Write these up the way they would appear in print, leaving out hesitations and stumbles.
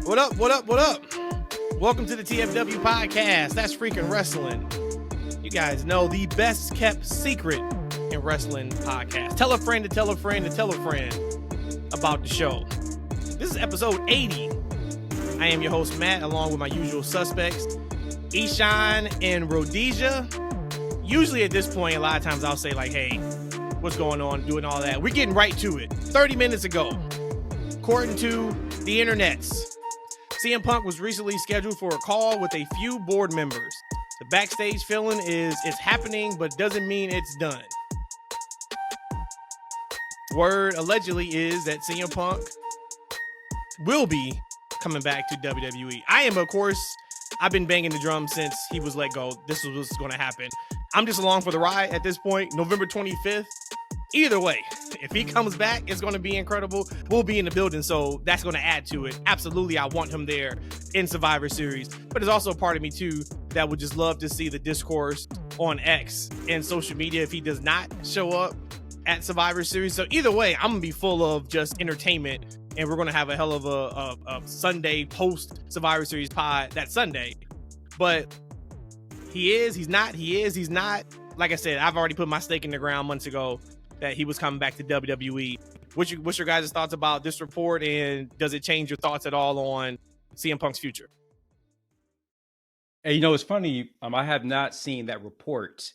What up? What up? What up? Welcome to the TFW podcast. That's Freakin Wrestling. You guys know the best kept secret in wrestling podcast. Tell a friend to tell a friend to tell a friend about the show. This is episode 80. I am your host, Matt, along with my usual suspects, Eshaun and Rhodesia. Usually at this point, a lot of times I'll say like, hey, what's going on, doing all that. We're getting right to it. 30 minutes ago, according to the internets, CM Punk was recently scheduled for a call with a few board members. The backstage feeling is it's happening, but doesn't mean it's done. Word allegedly is that CM Punk will be coming back to WWE. I am, of course, I've been banging the drum since he was let go. This was what's going to happen. I'm just along for the ride at this point. November 25th. Either way, if he comes back, it's going to be incredible. We'll be in the building, so that's going to add to it. Absolutely, I want him there in Survivor Series. But there's also a part of me, too, that would just love to see the discourse on X and social media if he does not show up at Survivor Series. So either way, I'm going to be full of just entertainment, and we're going to have a hell of a Sunday post-Survivor Series pod that Sunday. But he is, he's not, he is, he's not. Like I said, I've already put my stake in the ground months ago that he was coming back to WWE. What's your guys' thoughts about this report, and does it change your thoughts at all on CM Punk's future? Hey, you know, it's funny. I have not seen that report,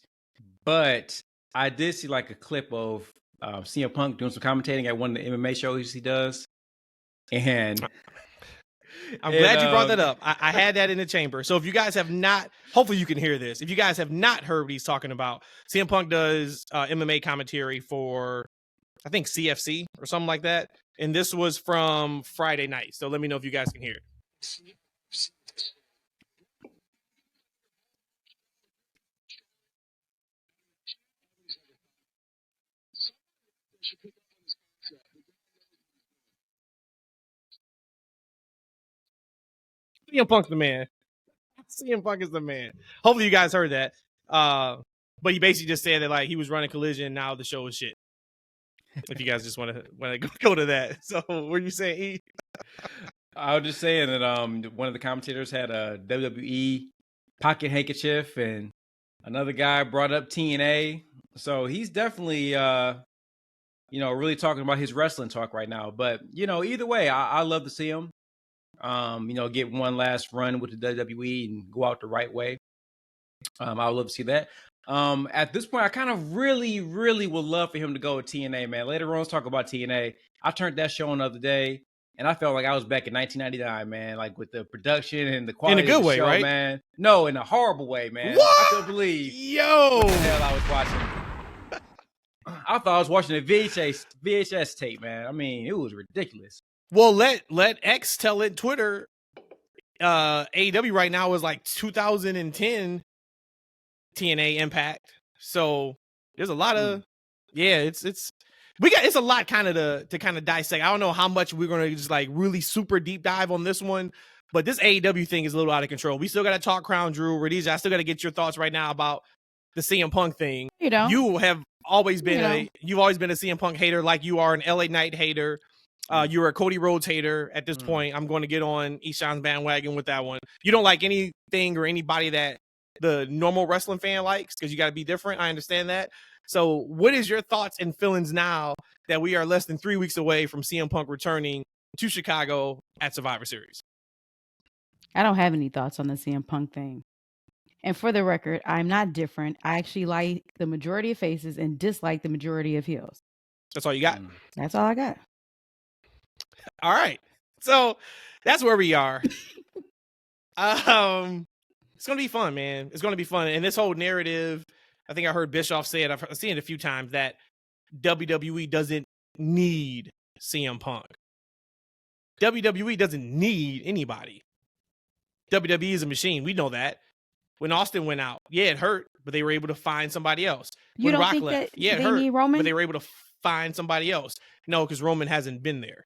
but I did see like a clip of CM Punk doing some commentating at one of the MMA shows he does. And I'm glad you brought that up. I had that in the chamber. So if you guys have not, hopefully you can hear this. If you guys have not heard what he's talking about, CM Punk does MMA commentary for, I think, CFC or something like that. And this was from Friday night. So let me know if you guys can hear it. CM Punk's the man. CM Punk is the man. Hopefully you guys heard that. But he basically just said that like he was running Collision, now the show is shit. If you guys just want to go to that. So what were you saying, E? I was just saying that one of the commentators had a WWE pocket handkerchief, and another guy brought up TNA. So he's definitely really talking about his wrestling talk right now. But either way, I love to see him. Get one last run with the WWE and go out the right way. I would love to see that. At this point, I kind of really, really would love for him to go with TNA, man. Later on, let's talk about TNA. I turned that show on the other day, and I felt like I was back in 1999, man, like with the production and the quality in a good of the way, show, right? Man. No, in a horrible way, man. What? I couldn't believe what the hell I was watching. I thought I was watching a VHS tape, man. I mean, it was ridiculous. Well, let X tell it. Twitter, AEW right now is like 2010 TNA Impact. So there's a lot of it's a lot kind of to kind of dissect. I don't know how much we're gonna just like really super deep dive on this one, but this AEW thing is a little out of control. We still gotta talk Crown Jewel. Rhodesia, I still gotta get your thoughts right now about the CM Punk thing. You have always been you've always been a CM Punk hater, like you are an LA Knight hater. You're a Cody Rhodes hater at this point. I'm going to get on Eshaun's bandwagon with that one. You don't like anything or anybody that the normal wrestling fan likes because you got to be different. I understand that. So what is your thoughts and feelings now that we are less than 3 weeks away from CM Punk returning to Chicago at Survivor Series? I don't have any thoughts on the CM Punk thing. And for the record, I'm not different. I actually like the majority of faces and dislike the majority of heels. That's all you got? That's all I got. All right. So that's where we are. It's going to be fun, man. It's going to be fun. And this whole narrative, I think I heard Bischoff say it. I've seen it a few times that WWE doesn't need CM Punk. WWE doesn't need anybody. WWE is a machine. We know that. When Austin went out, yeah, it hurt, but they were able to find somebody else. You when don't Rock think left, that yeah, it they hurt, need Roman? but they were able to find somebody else. No, because Roman hasn't been there.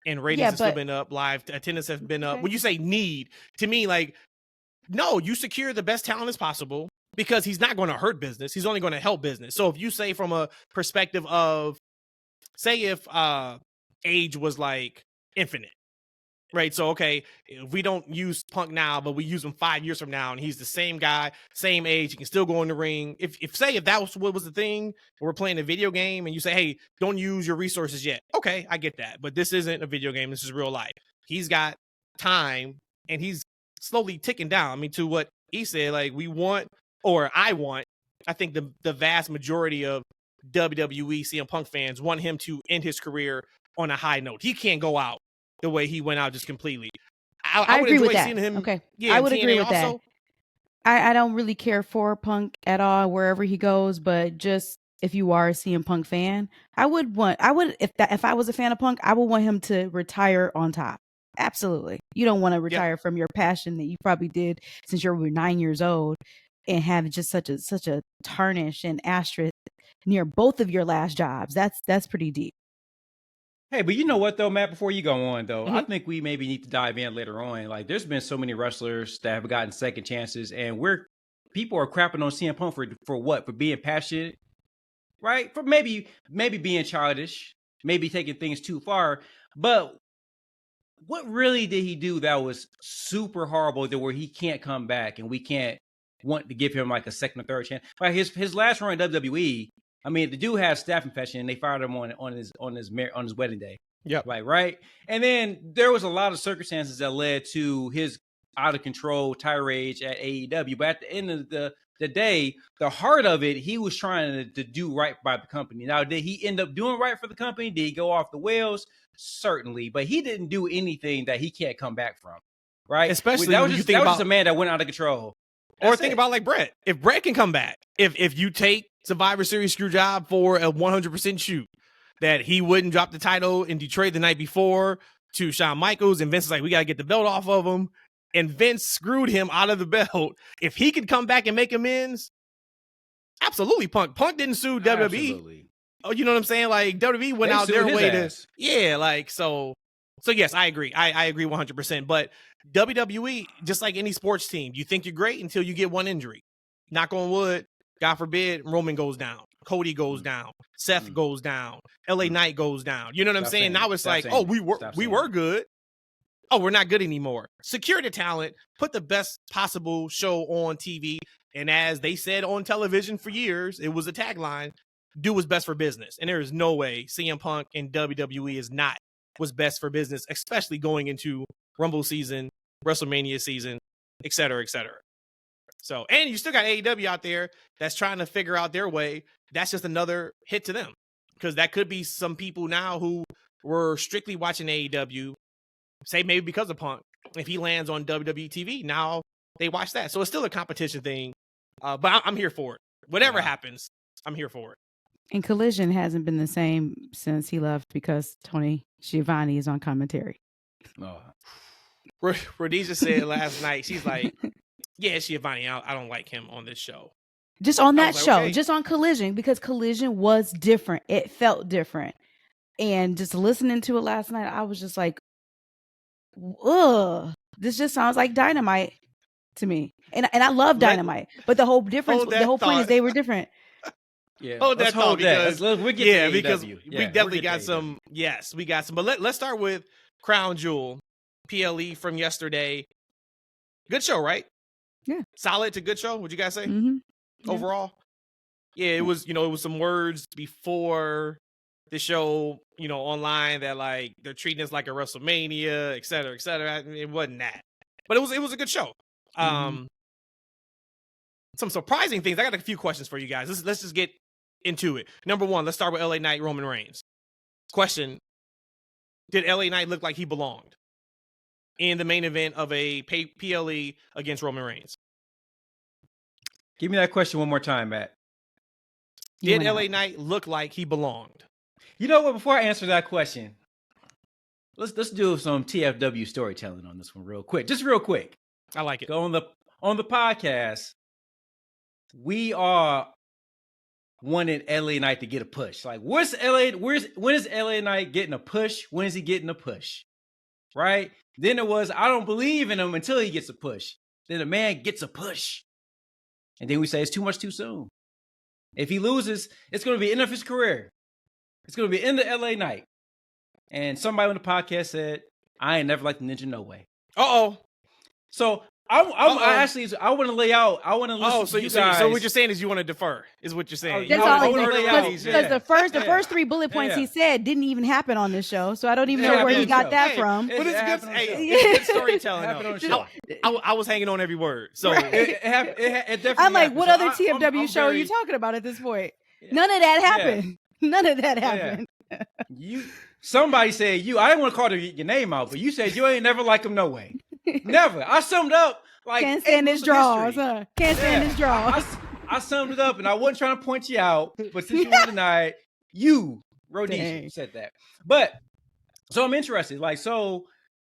And ratings have still been up, live attendance have been up. When you say need, to me, like, no, you secure the best talent as possible because he's not going to hurt business. He's only going to help business. So if you say from a perspective of, say if age was like infinite right? So, okay, if we don't use Punk now, but we use him 5 years from now, and he's the same guy, same age, he can still go in the ring. If that was what was the thing, we're playing a video game, and you say, hey, don't use your resources yet. Okay, I get that, but this isn't a video game. This is real life. He's got time, and he's slowly ticking down. I mean, to what he said, like I think the vast majority of WWE CM Punk fans want him to end his career on a high note. He can't go out the way he went out just completely. I would agree enjoy with that. seeing him. Okay. Yeah, I would TNA agree with also. that. I don't really care for Punk at all wherever he goes, but just if you are a CM Punk fan, if I was a fan of Punk, I would want him to retire on top. Absolutely. You don't want to retire from your passion that you probably did since you were 9 years old and have just such a tarnish and asterisk near both of your last jobs. That's pretty deep. Hey, but you know what though, Matt? Before you go on though, I Mhm. think we maybe need to dive in later on. Like, there's been so many wrestlers that have gotten second chances, and people are crapping on CM Punk for what? For being passionate, right? For maybe being childish, maybe taking things too far. But what really did he do that was super horrible to where he can't come back and we can't want to give him like a second or third chance? Like his last run in WWE, I mean, the dude had a staph infection and they fired him on his wedding day. Yep. Like, right? And then there was a lot of circumstances that led to his out of control tirade at AEW. But at the end of the day, the heart of it, he was trying to do right by the company. Now, did he end up doing right for the company? Did he go off the wheels? Certainly, but he didn't do anything that he can't come back from, right? Especially that was when just, you think just a man that went out of control. Or think about like Brett. If Brett can come back, if you take Survivor Series Screwjob for a 100% shoot, that he wouldn't drop the title in Detroit the night before to Shawn Michaels, and Vince is like, we got to get the belt off of him, and Vince screwed him out of the belt. If he could come back and make amends, absolutely. Punk didn't sue WWE. Absolutely. Oh, you know what I'm saying? Like WWE went out their way to, like, so yes, I agree. I agree 100%. But WWE, just like any sports team, you think you're great until you get one injury. Knock on wood, God forbid, Roman goes down, Cody goes down, Seth goes down, LA Knight goes down. You know what I'm saying? Now it's like, oh, we were good. Oh, we're not good anymore. Secure the talent, put the best possible show on TV. And as they said on television for years, it was a tagline, do what's best for business. And there is no way CM Punk and WWE is not what's best for business, especially going into Rumble season, WrestleMania season, et cetera, et cetera. So, and you still got AEW out there that's trying to figure out their way. That's just another hit to them, because that could be some people now who were strictly watching AEW, say maybe because of Punk. If he lands on WWE TV, now they watch that. So it's still a competition thing, but I'm here for it. Whatever happens, I'm here for it. And Collision hasn't been the same since he left because Tony Schiavone is on commentary. Oh. Rhodesia said last night, she's like, yeah, Schiavone, I don't like him on this show. Just on that show, okay. Just on Collision, because Collision was different. It felt different. And just listening to it last night, I was just like, ugh, this just sounds like Dynamite to me. And I love Dynamite, but the whole difference, the whole point is they were different. Yeah, hold that thought, because we'll get to because AEW. we definitely got some. Yes, we got some. But let's start with Crown Jewel, PLE from yesterday. Good show, right? Yeah, solid to good show. Would you guys say overall? Yeah, it was. It was some words before the show, online that like they're treating this like a WrestleMania, et cetera, et cetera. It wasn't that, but it was a good show. Some surprising things. I got a few questions for you guys. Let's just get into it. Number one, let's start with LA Knight, Roman Reigns. Question: did LA Knight look like he belonged in the main event of a PLE against Roman Reigns? Give me that question one more time, Matt. Did LA Knight look like he belonged? You know what? Before I answer that question, let's do some TFW storytelling on this one real quick. Just real quick. I like it. So on the podcast, we are wanted LA Knight to get a push. Like, when is LA Knight getting a push? When is he getting a push? Right? Then it was, I don't believe in him until he gets a push. Then the man gets a push. And then we say it's too much too soon. If he loses, it's going to be the end of his career. It's going to be the end of LA Knight. And somebody on the podcast said, I ain't never liked the Ninja no way. Uh-oh. So I want to lay out. I want to listen Oh, so to you guys. so what you're saying is you want to defer, is what you're saying. That's You all wanna he defer to said. Rhodesia. Because the first 3 bullet points he said didn't even happen on this show, so I don't even know where he got that from. But it's good. It's good storytelling. On the show. I was hanging on every word. So it definitely. I'm like, what other happened. TFW I'm show are you very- talking about at this point? None of that happened. None of that Yeah. happened. Somebody said you. I didn't want to call your name out, but you said you ain't never like him no way. Never. I summed up like Can't stand his draws, history. huh? Can't stand his draws. I summed it up, and I wasn't trying to point you out, but since you won tonight, you, Rhodesia, said that. But so I'm interested. Like, so,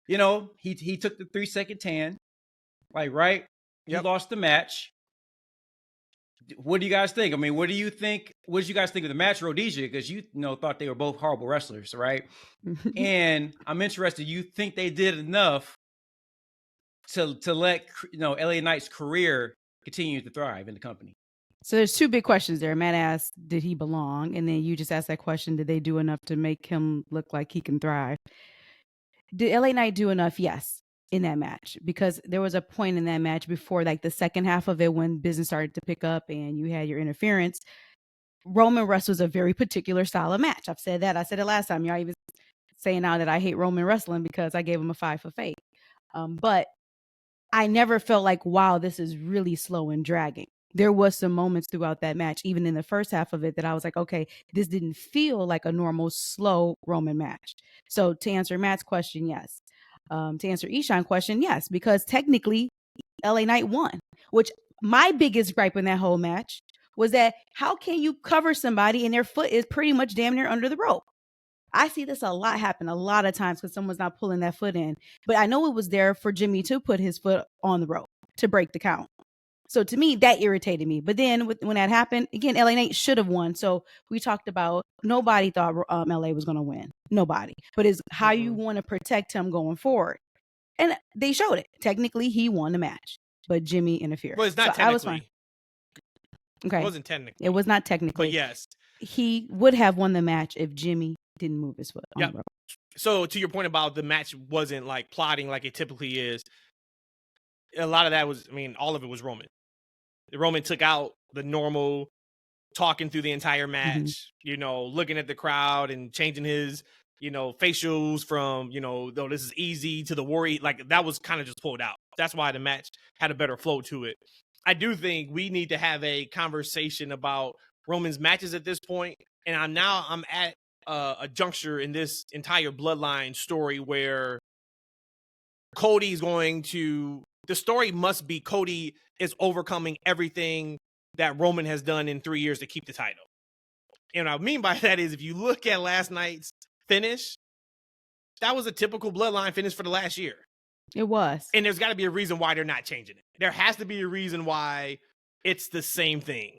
he took the 3-second tan, like, right? Yep. He lost the match. What do you guys think? I mean, what do you think? What did you guys think of the match, Rhodesia? Because you thought they were both horrible wrestlers, right? And I'm interested. You think they did enough to let LA Knight's career continue to thrive in the company? So there's 2 big questions there. Matt asked, did he belong? And then you just asked that question, did they do enough to make him look like he can thrive? Did LA Knight do enough? Yes, in that match. Because there was a point in that match before, like the second half of it, when business started to pick up and you had your interference. Roman wrestles a very particular style of match. I've said that. I said it last time. Y'all even saying now that I hate Roman wrestling because I gave him a 5 for fake. But I never felt like, wow, this is really slow and dragging. There was some moments throughout that match, even in the first half of it, that I was like, okay, this didn't feel like a normal slow Roman match. So to answer Matt's question, yes. To answer Eshaun's question, yes, because technically LA Knight won, which my biggest gripe in that whole match was that how can you cover somebody and their foot is pretty much damn near under the rope? I see this a lot happen a lot of times because someone's not pulling that foot in. But I know it was there for Jimmy to put his foot on the rope to break the count. So to me, that irritated me. But then when that happened, again, LA Knight should have won. So we talked about nobody thought LA was going to win. Nobody. But it's how you want to protect him going forward. And they showed it. Technically, he won the match. But Jimmy interfered. Well, it's not so I was fine. technically. Okay. It wasn't technically. It was not technically. But yes. He would have won the match if Jimmy didn't move his foot on the rope. So to your point about the match wasn't like plotting like it typically is, a lot of that was, all of it was Roman. Roman took out the normal talking through the entire match, looking at the crowd and changing his, facials from, though this is easy to the worry. Like that was kind of just pulled out. That's why the match had a better flow to it. I do think we need to have a conversation about Roman's matches at this point. And I'm at a juncture in this entire Bloodline story where Cody's the story must be Cody is overcoming everything that Roman has done in 3 years to keep the title. And what I mean by that is if you look at last night's finish, that was a typical Bloodline finish for the last year. It was. And there's got to be a reason why they're not changing it. There has to be a reason why it's the same thing.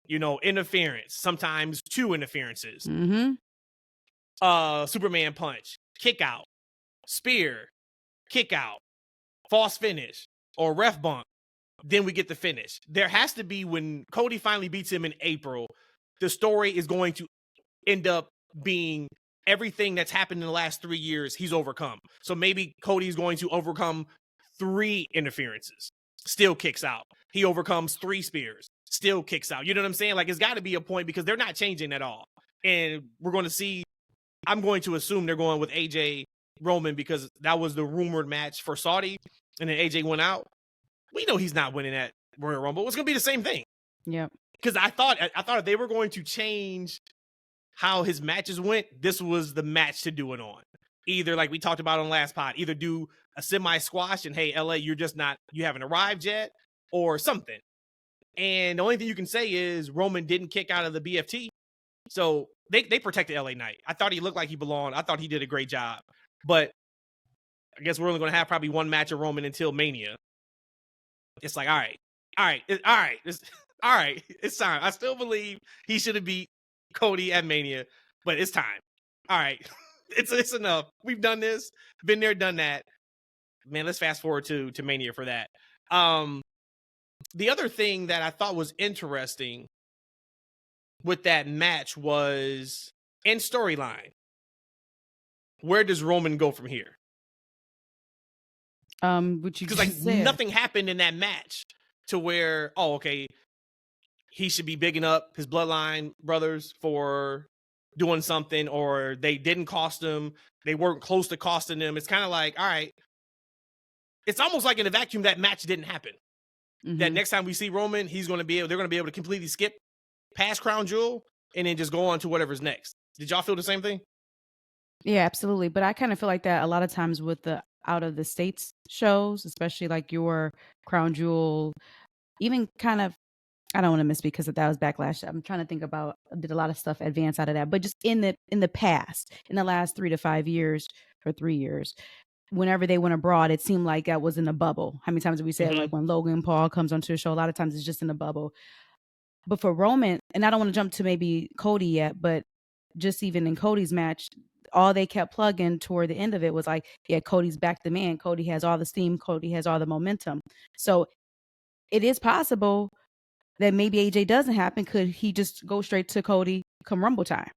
Interference, sometimes 2 interferences. Mm-hmm. Superman punch, kick out, spear, kick out, false finish, or ref bump. Then we get the finish. There has to be, when Cody finally beats him in April, the story is going to end up being everything that's happened in the last 3 years he's overcome. So maybe Cody's going to overcome 3 interferences, still kicks out. He overcomes 3 spears, still kicks out. You know what I'm saying? Like, it's got to be a point because they're not changing at all. And we're going to see, I'm going to assume they're going with AJ Roman because that was the rumored match for Saudi. And then AJ went out. We know he's not winning that Royal Rumble. It's going to be the same thing. Yeah. Because I thought if they were going to change how his matches went, this was the match to do it on. Either, like we talked about on last pod, either do a semi-squash and, hey, LA, you haven't arrived yet, or something. And the only thing you can say is Roman didn't kick out of the BFT. So they protected LA Knight. I thought he looked like he belonged. I thought he did a great job. But I guess we're only going to have probably one match of Roman until Mania. It's like, all right, it's time. I still believe he should have beat Cody at Mania, but it's time. All right, it's enough. We've done this, been there, done that. Man, let's fast forward to Mania for that. The other thing that I thought was interesting with that match was in storyline. Where does Roman go from here? Which you Because just said. nothing happened in that match to where, okay, he should be bigging up his Bloodline brothers for doing something, or they didn't cost him. They weren't close to costing him. It's kind of like, all right, it's almost like in a vacuum that match didn't happen. That next time we see Roman, they're going to be able to completely skip past Crown Jewel and then just go on to whatever's next. Did y'all feel the same thing? Yeah, absolutely. But I kind of feel like that a lot of times with the out of the states shows, especially like your Crown Jewel, even kind of, I don't want to misspeak because that was Backlash. I'm trying to think about, did a lot of stuff advance out of that, but just in the past, in the last 3 to 5 years or 3 years, whenever they went abroad, it seemed like that was in a bubble. How many times have we said like when Logan Paul comes onto the show, a lot of times it's just in a bubble. But for Roman, and I don't want to jump to maybe Cody yet, but just even in Cody's match, all they kept plugging toward the end of it was like, yeah, Cody's back the man. Cody has all the steam. Cody has all the momentum. So it is possible that maybe AJ doesn't happen. Could he just go straight to Cody come Rumble time?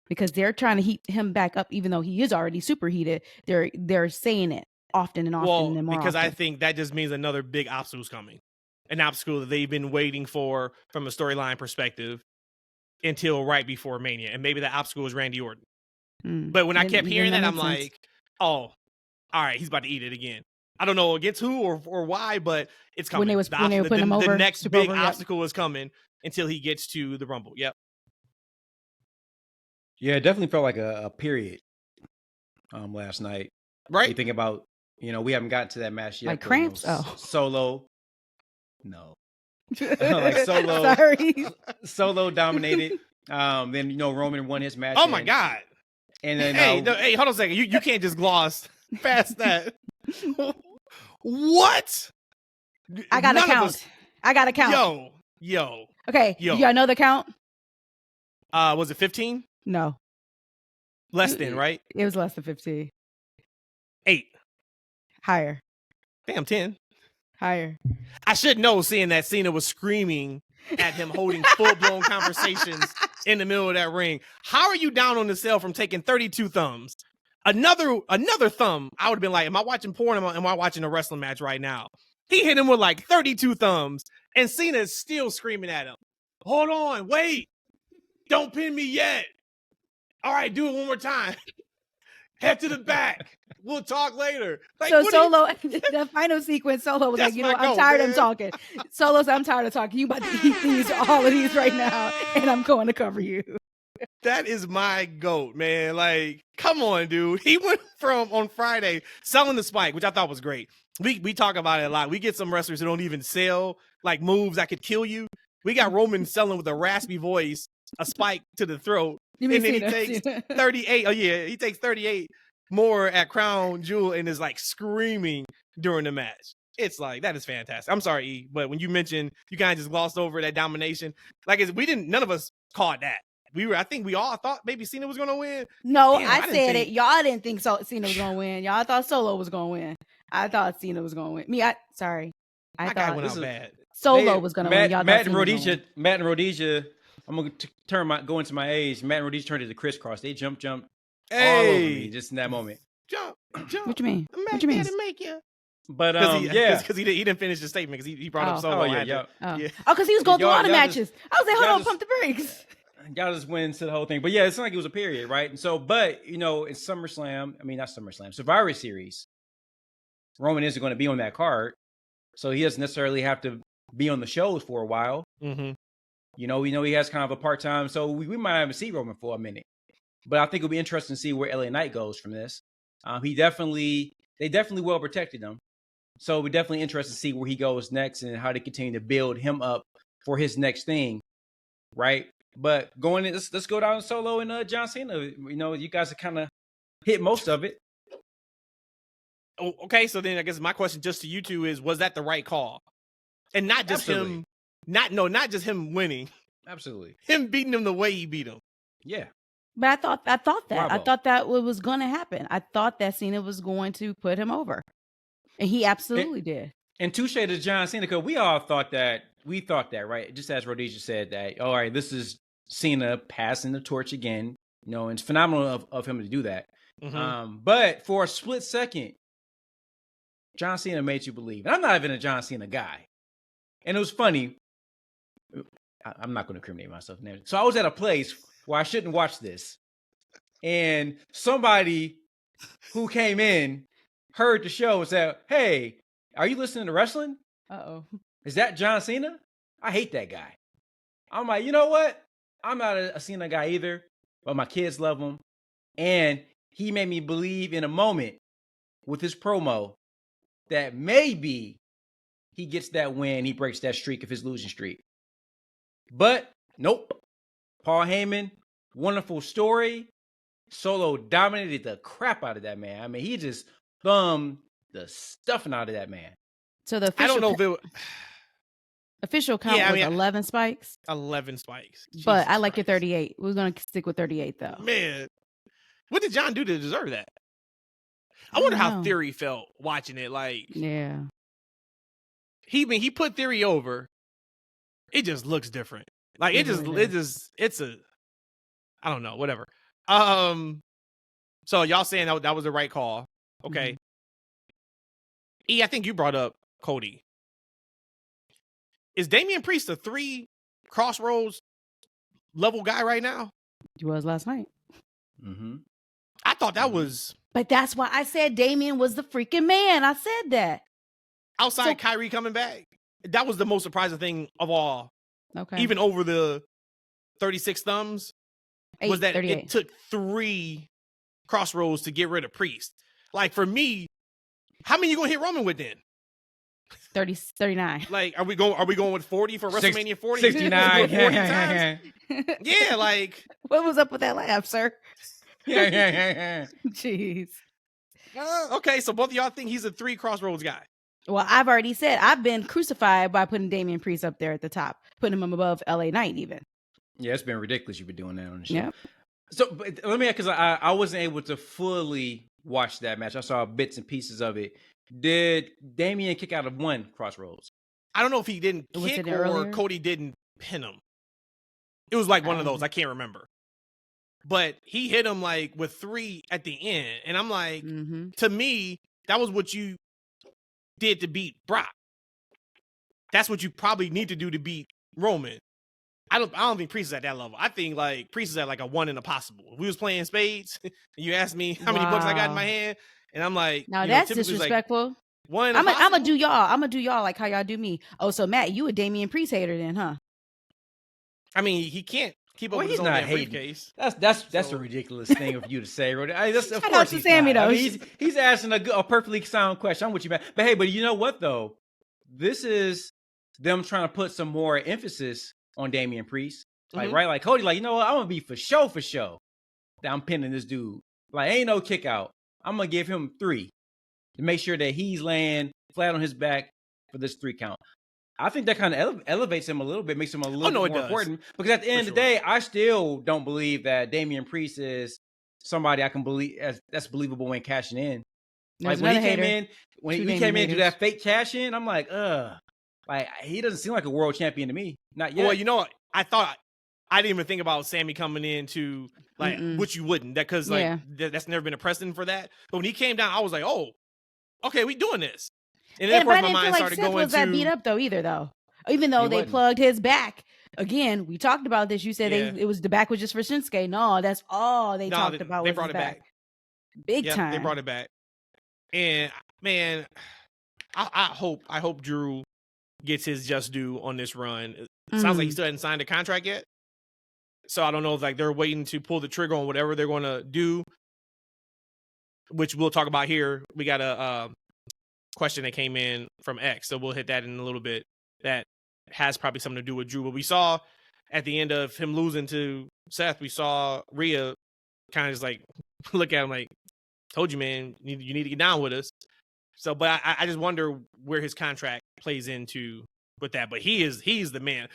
Because they're trying to heat him back up, even though he is already superheated. They're saying it often and often and more because often. I think that just means another big obstacle's coming. An obstacle that they've been waiting for from a storyline perspective until right before Mania. And maybe that obstacle was Randy Orton. But when I kept hearing that, I'm like, oh, all right, he's about to eat it again. I don't know against who or why, but it's coming. When they were putting him over, the next big obstacle is coming until he gets to the Rumble. Yep. Yeah, it definitely felt like a period last night. Right. You think about, we haven't gotten to that match yet. Like cramps? Solo. No. Like Solo. Sorry. Solo dominated. Then, Roman won his match. Oh, my God. And then, hey, hold on a second. You can't just gloss past that. What? I got to count. Yo. Okay. You got to know the count? Was it 15? No. Less than, right? It was less than 15. 8. Higher. Damn, 10. Higher. I should know, seeing that Cena was screaming at him, holding full-blown conversations in the middle of that ring. How are you down on the cell from taking 32 thumbs? Another thumb, I would have been like, am I watching porn? Am I watching a wrestling match right now? He hit him with like 32 thumbs, and Cena is still screaming at him. Hold on, wait. Don't pin me yet. All right, do it one more time. Head to the back. We'll talk later. Like, so Solo, the final sequence, Solo was like, I'm tired of talking. Solo said, I'm tired of talking. You about to eat all of these right now, and I'm going to cover you. That is my GOAT, man. Like, come on, dude. He went from, on Friday, selling the spike, which I thought was great. We talk about it a lot. We get some wrestlers who don't even sell, like, moves that could kill you. We got Roman selling with a raspy voice, a spike to the throat. And then he takes 38. Oh, yeah. He takes 38 more at Crown Jewel and is like screaming during the match. It's like, that is fantastic. I'm sorry, E, but when you mentioned, you kind of just glossed over that domination. Like, none of us caught that. I think we all thought maybe Cena was going to win. No, damn, I said it. Y'all didn't think Cena was going to win. Y'all thought Solo was going to win. I thought Cena was going to win. I thought went out bad. Solo was going to win. Y'all Matt and Rhodesia. I'm going to go into my age. Matt and Rhodesia turned into crisscross. They jumped all over me just in that moment. Jump. What you mean? What you mean? Make you. But because he didn't finish the statement because he brought up Solo. Yeah. Because he was going through all the matches. I was like, hold on, pump the brakes. Y'all just went into the whole thing. But yeah, it's not like it was a period, right? And so, but in Survivor Series, Roman isn't going to be on that card, so he doesn't necessarily have to be on the shows for a while. Mm-hmm. We know he has kind of a part-time, so we might have to see Roman for a minute. But I think it'll be interesting to see where LA Knight goes from this. They definitely well protected him. So we're definitely interested to see where he goes next and how they continue to build him up for his next thing, right? But let's go down Solo and John Cena. You guys have kind of hit most of it. Oh, okay, so then I guess my question just to you two is, was that the right call? And not just him, not just him winning. Absolutely. Him beating him the way he beat him. Yeah. But I thought that. Bravo. I thought that was going to happen. I thought that Cena was going to put him over. And he absolutely did. And touche to John Cena, because we all thought that, right? Just as Rhodesia said that, all right, this is Cena passing the torch again. And it's phenomenal of him to do that. Mm-hmm. But for a split second, John Cena made you believe? And I'm not even a John Cena guy. And it was funny. I'm not going to incriminate myself now. So I was at a place where I shouldn't watch this. And somebody who came in heard the show and said, "Hey, are you listening to wrestling? Uh-oh. Is that John Cena? I hate that guy." I'm like, you know what? I'm not a Cena guy either, but my kids love him. And he made me believe in a moment with his promo that maybe he gets that win, he breaks that streak of his losing streak. But nope. Paul Heyman, wonderful story. Solo dominated the crap out of that man. I mean, he just thumbed the stuffing out of that man. So the I don't know if it official count was 11 spikes. 11 spikes. But I Jesus like your Christ. 38. We're going to stick with 38 though. Man, what did John do to deserve that? I wonder how Theory felt watching it. Like, yeah, he put Theory over. It just looks different. Like I don't know, whatever. So y'all saying that was the right call. Okay. Mm-hmm. E, I think you brought up Cody. Is Damian Priest a 3 Crossroads level guy right now? He was last night. Mm-hmm. I thought that was. But that's why I said Damian was the freaking man. I said that. Outside Kairi coming back, that was the most surprising thing of all. Okay. Even over the 36 thumbs, was that 38. It took 3 Crossroads to get rid of Priest. Like, for me, how many you gonna hit Roman with then? 39. Like, are we going with 40 for WrestleMania 40? 69. 40 times? Yeah, like. What was up with that laugh, sir? Jeez. Okay, so both of y'all think he's a 3 Crossroads guy. Well, I've already said I've been crucified by putting Damian Priest up there at the top, putting him above LA Knight even. Yeah, it's been ridiculous you've been doing that on the show. Yeah. So but let me ask, because I wasn't able to fully watch that match. I saw bits and pieces of it. Did Damian kick out of 1 Crossroads? I don't know if he didn't kick or Cody didn't pin him. It was like one of those. I can't remember. But he hit him like with 3 at the end. And I'm like, to me, that was what you did to beat Brock. That's what you probably need to do to beat Roman. I don't think Priest is at that level. I think like Priest is at like a 1 in a possible. If we was playing spades, and you asked me how many bucks I got in my hand, and I'm like, now that's disrespectful. Like, 1 I'm gonna do y'all like how y'all do me. Oh, so Matt, you a Damian Priest hater then, huh? I mean, he can't keep up with his own briefcase. That's a ridiculous thing for you to say. Of Shout out to Sammy though. I mean, he's asking a perfectly sound question. I'm with you, man. But hey, you know what though? This is them trying to put some more emphasis on Damian Priest. Like, right? Like Cody, like, you know what? I'm gonna be for show that I'm pinning this dude. Like, ain't no kick out. I'm gonna give him 3 to make sure that he's laying flat on his back for this 3 count. I think that kind of elevates him a little bit, makes him a little bit more important. Because at the end of the day, I still don't believe that Damian Priest is somebody I can believe that's believable when cashing in. Like when he came in, do that fake cash in, I'm like, like he doesn't seem like a world champion to me. Not yet. Well, you know what? I didn't even think about Sammy coming in to like, which you wouldn't, that because like that's never been a precedent for that. But when he came down, I was like, oh, okay, we doing this. And then, of course, my mind started going to... was that beat up, though, either, though. Even though they plugged his back. Again, we talked about this. You said it was the back was just for Shinsuke. No, that's all they talked about. They brought it back. Big time. They brought it back. And, man, I hope Drew gets his just due on this run. It sounds like he still hasn't signed a contract yet. So I don't know if like they're waiting to pull the trigger on whatever they're going to do, which we'll talk about here. We got a... question that came in from X, so we'll hit that in a little bit. That has probably something to do with Drew. But we saw at the end of him losing to Seth, we saw Rhea kind of just like look at him like, "Told you, man, you need to get down with us." So, but I just wonder where his contract plays into with that. But he's the man.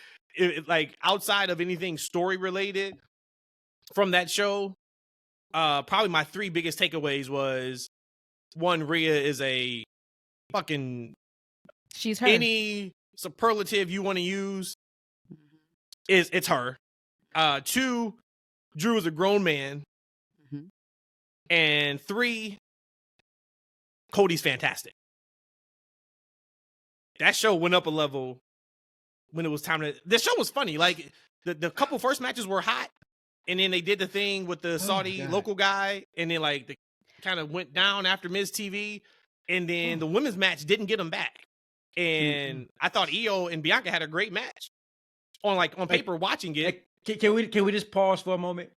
Like outside of anything story related from that show, probably my 3 biggest takeaways was 1, Rhea is a fucking she's her. Any superlative you want to use it's her. 2, Drew is a grown man. And 3, Cody's fantastic. that show went up a level when it was time to. The show was funny. Like the couple first matches were hot, and then they did the thing with the Saudi local guy, and then like the kind of went down after Miz TV, and then the women's match didn't get them back. And I thought Io and Bianca had a great match on paper watching it. Can we just pause for a moment?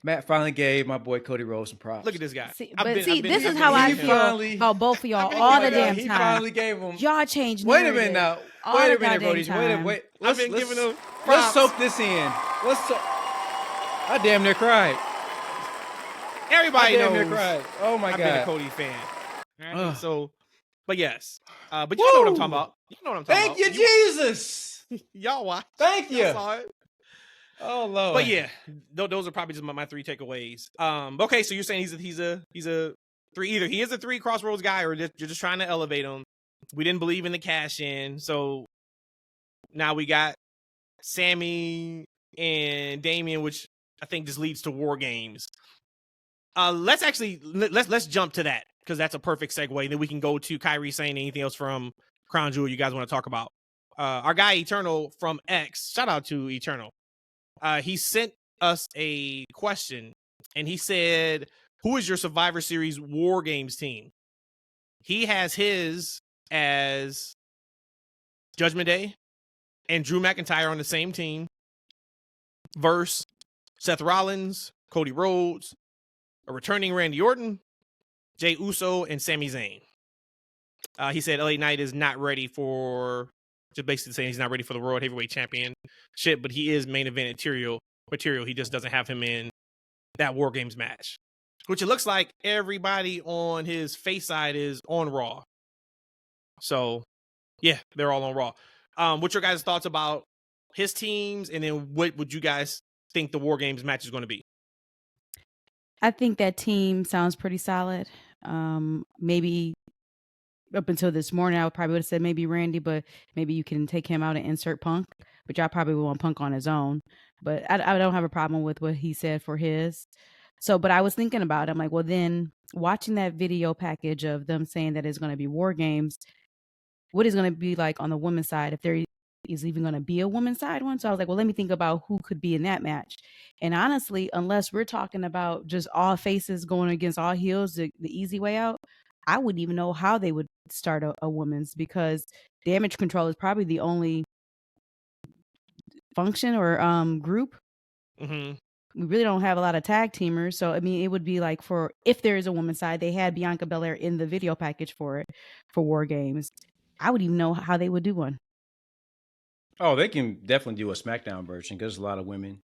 Matt finally gave my boy Cody Rhodes some props. Look at this guy. This is how I feel about both of y'all all the damn time. He finally gave him. Y'all changed. Wait a minute now. Wait a minute, Rhodesia. Wait. I've been giving him props. Let's soak this in. I damn near cried. Everybody knows. Damn near cried. Oh my God. I've been a Cody fan. Right? So, but yes. But you know what I'm talking about. You know what I'm talking about. Thank you, Jesus. Y'all watch. Thank you. Saw it. Oh Lord. But yeah, those are probably just my 3 takeaways. Okay, so you're saying he's a 3. Either he is a 3 Crossroads guy, or you're just trying to elevate him. We didn't believe in the cash in, so now we got Sammy and Damian, which I think just leads to WarGames. Let's jump to that, because that's a perfect segue. Then we can go to Kairi Sane. Anything else from Crown Jewel you guys want to talk about? Our guy Eternal from X, shout out to Eternal. He sent us a question, and he said, who is your Survivor Series WarGames team? He has his as Judgment Day and Drew McIntyre on the same team versus Seth Rollins, Cody Rhodes, a returning Randy Orton, Jey Uso, and Sami Zayn. He said LA Knight is not ready for... Just basically saying he's not ready for the World Heavyweight Championship, but he is main event material. He just doesn't have him in that WarGames match, which it looks like everybody on his face side is on Raw. So, yeah, they're all on Raw. What's your guys' thoughts about his teams, and then what would you guys think the WarGames match is going to be? I think that team sounds pretty solid. Maybe up until this morning, I probably would have said maybe Randy, but maybe you can take him out and insert Punk, but y'all probably want Punk on his own. But I don't have a problem with what he said for his. So, but I was thinking about it. I'm like, well, then watching that video package of them saying that it's going to be WarGames, what is going to be like on the women's side, if there is even going to be a women's side one? So I was like, well, let me think about who could be in that match. And honestly, unless we're talking about just all faces going against all heels, the easy way out, I wouldn't even know how they would start a women's, because Damage Control is probably the only function or group. Mm-hmm. We really don't have a lot of tag teamers. So, I mean, it would be like if there is a women's side, they had Bianca Belair in the video package for WarGames. I would even know how they would do one. Oh, they can definitely do a SmackDown version, because there's a lot of women.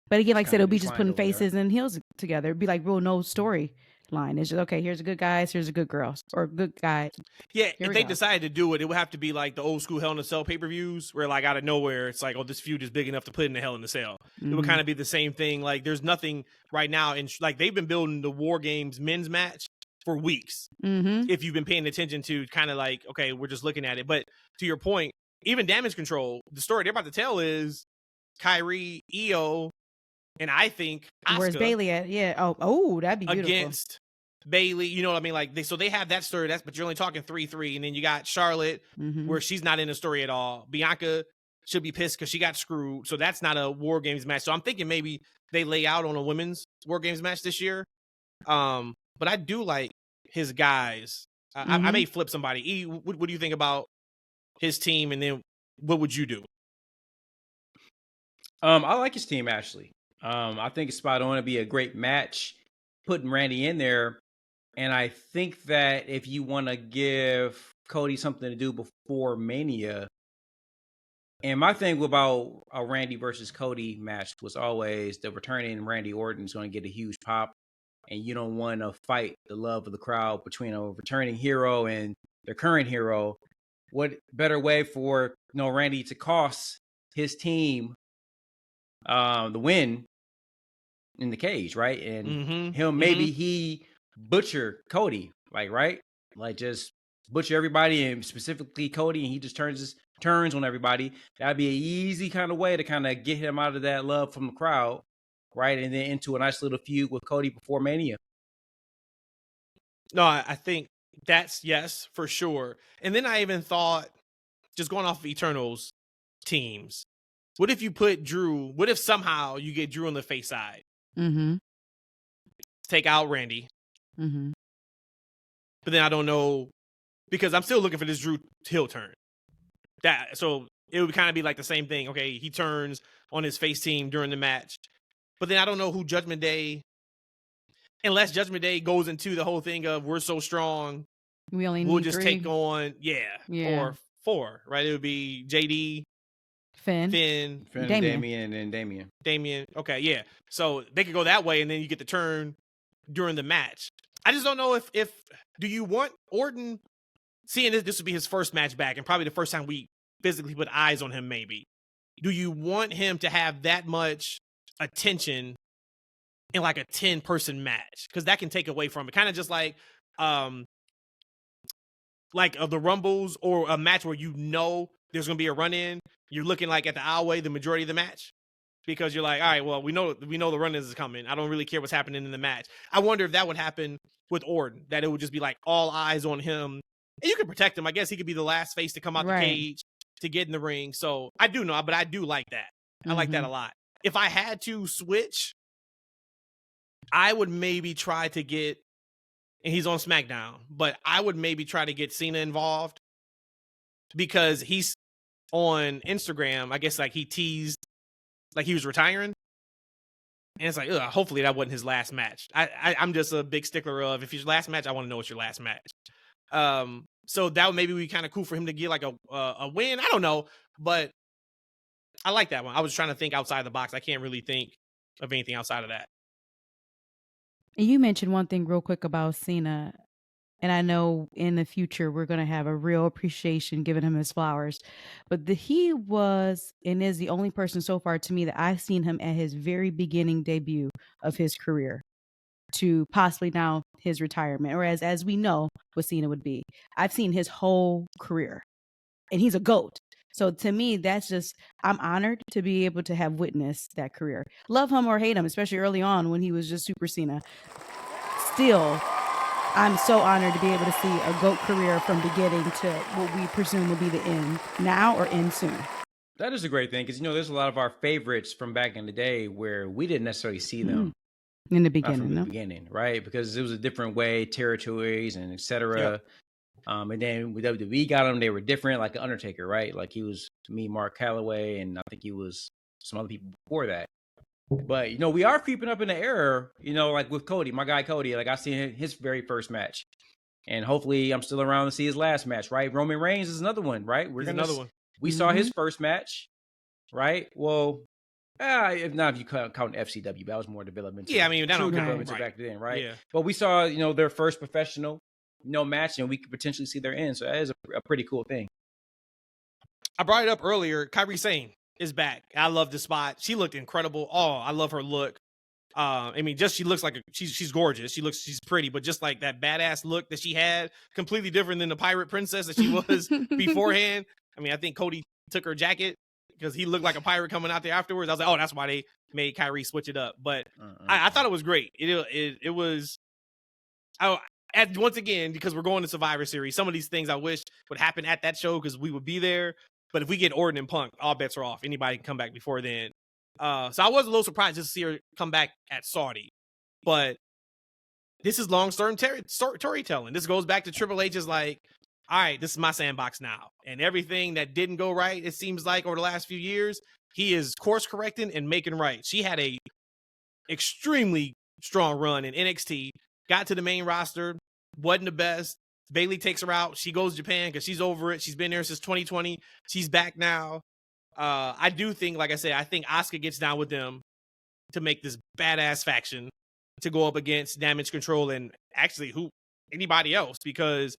But again, like I said, it'll be just putting faces and heels together. It'd be like real no story line. It's just, okay, here's a good guys, here's a good girls, or a good guy. Yeah, if they decided to do it, it would have to be like the old school Hell in a Cell pay-per-views, where like out of nowhere, it's like, oh, this feud is big enough to put in the Hell in a Cell. Mm-hmm. It would kind of be the same thing. Like, there's nothing right now, and like they've been building the WarGames men's match for weeks. Mm-hmm. If you've been paying attention to kind of like, okay, we're just looking at it. But to your point, even Damage Control, the story they're about to tell is Kairi, Io, and I think Asuka. Where's Bailey at? Yeah. Oh, that'd be beautiful. Against Bailey, you know what I mean? Like so they have that story. But you're only talking 3-3, and then you got Charlotte, where she's not in the story at all. Bianca should be pissed because she got screwed, so that's not a WarGames match. So I'm thinking maybe they lay out on a women's WarGames match this year. But I do like his guys. I may flip somebody. What do you think about his team, and then what would you do? I like his team, actually. I think it's spot on to be a great match, putting Randy in there. And I think that if you want to give Cody something to do before Mania, and my thing about a Randy versus Cody match was always the returning Randy Orton is going to get a huge pop, and you don't want to fight the love of the crowd between a returning hero and the current hero. What better way for Randy to cost his team the win in the cage, right? And he butcher Cody, like just butcher everybody, and specifically Cody, and he just turns on everybody. That'd be an easy kind of way to kind of get him out of that love from the crowd, right? And then into a nice little feud with Cody before Mania. No, I think That's yes, for sure. And then I even thought, just going off of Eternals teams, what if you put Drew? What if somehow you get Drew on the face side? Mm-hmm. Take out Randy. Mm-hmm. But then I don't know, because I'm still looking for this Drew heel turn. So it would kind of be like the same thing. Okay, he turns on his face team during the match. But then I don't know who Judgment Day, unless Judgment Day goes into the whole thing of we're so strong, We only we'll need just 3. take on, Yeah. or 4, right? It would be JD, Finn. Finn, Damien. Damien, and then Damien. Okay, yeah. So they could go that way, and then you get the turn during the match. I just don't know if do you want Orton, seeing this would be his first match back, and probably the first time we physically put eyes on him, maybe. Do you want him to have that much attention in like a 10-person match? Because that can take away from it. Kind of just like the Rumbles, or a match where you know there's going to be a run-in. You're looking like at the aisleway the majority of the match, because you're like, all right, well, we know the run-in is coming. I don't really care what's happening in the match. I wonder if that would happen with Orton, that it would just be like all eyes on him. And you can protect him. I guess he could be the last face to come out the cage to get in the ring. So I do know, but I do like that. I like that a lot. If I had to switch, I would maybe try to get, and he's on SmackDown, but I would maybe try to get Cena involved, because he's on Instagram. I guess like he teased like he was retiring. And it's like, hopefully that wasn't his last match. I'm just a big stickler of, if it's your last match, I want to know it's your last match. So that would maybe be kind of cool for him to get like a win. I don't know, but I like that one. I was trying to think outside the box. I can't really think of anything outside of that. And you mentioned one thing real quick about Cena, and I know in the future we're going to have a real appreciation giving him his flowers. But he was and is the only person so far to me that I've seen him at his very beginning debut of his career to possibly now his retirement, or as we know what Cena would be. I've seen his whole career, and he's a GOAT. So to me, that's just, I'm honored to be able to have witnessed that career. Love him or hate him, especially early on when he was just Super Cena. Still, I'm so honored to be able to see a GOAT career from beginning to what we presume will be the end now or end soon. That is a great thing, because there's a lot of our favorites from back in the day where we didn't necessarily see them in the beginning, from the beginning, right? Because it was a different way, territories and etc. Yep. And then with WWE got them, they were different, like the Undertaker, right? Like he was Mark Calloway, and I think he was some other people before that. But we are creeping up in the era, like with Cody, my guy Cody. Like I seen his very first match, and hopefully I'm still around to see his last match, right? Roman Reigns is another one, right? Another one. We saw his first match, right? Well, if not, if you count FCW, that was more developmental. Yeah, I mean, that don't developmental back then, right? Yeah. But we saw, their first professional, match, and we could potentially see their end. So that is a pretty cool thing. I brought it up earlier. Kairi Sane is back. I love the spot. She looked incredible. Oh, I love her look. I mean, just she looks like she's gorgeous. She's pretty, but just like that badass look that she had, completely different than the pirate princess that she was beforehand. I mean, I think Cody took her jacket because he looked like a pirate coming out there afterwards. I was like, oh, that's why they made Kairi switch it up. But I thought it was great. It was. Once again, because we're going to Survivor Series, some of these things I wish would happen at that show because we would be there. But if we get Orton and Punk, all bets are off. Anybody can come back before then. So I was a little surprised just to see her come back at Saudi. But this is long-term storytelling. This goes back to Triple H's like, all right, this is my sandbox now. And everything that didn't go right, it seems like, over the last few years, he is course-correcting and making right. She had a extremely strong run in NXT, got to the main roster, wasn't the best. Bayley takes her out. She goes to Japan because she's over it. She's been there since 2020. She's back now. I do think, like I said, I think Asuka gets down with them to make this badass faction to go up against Damage Control and actually anybody else, because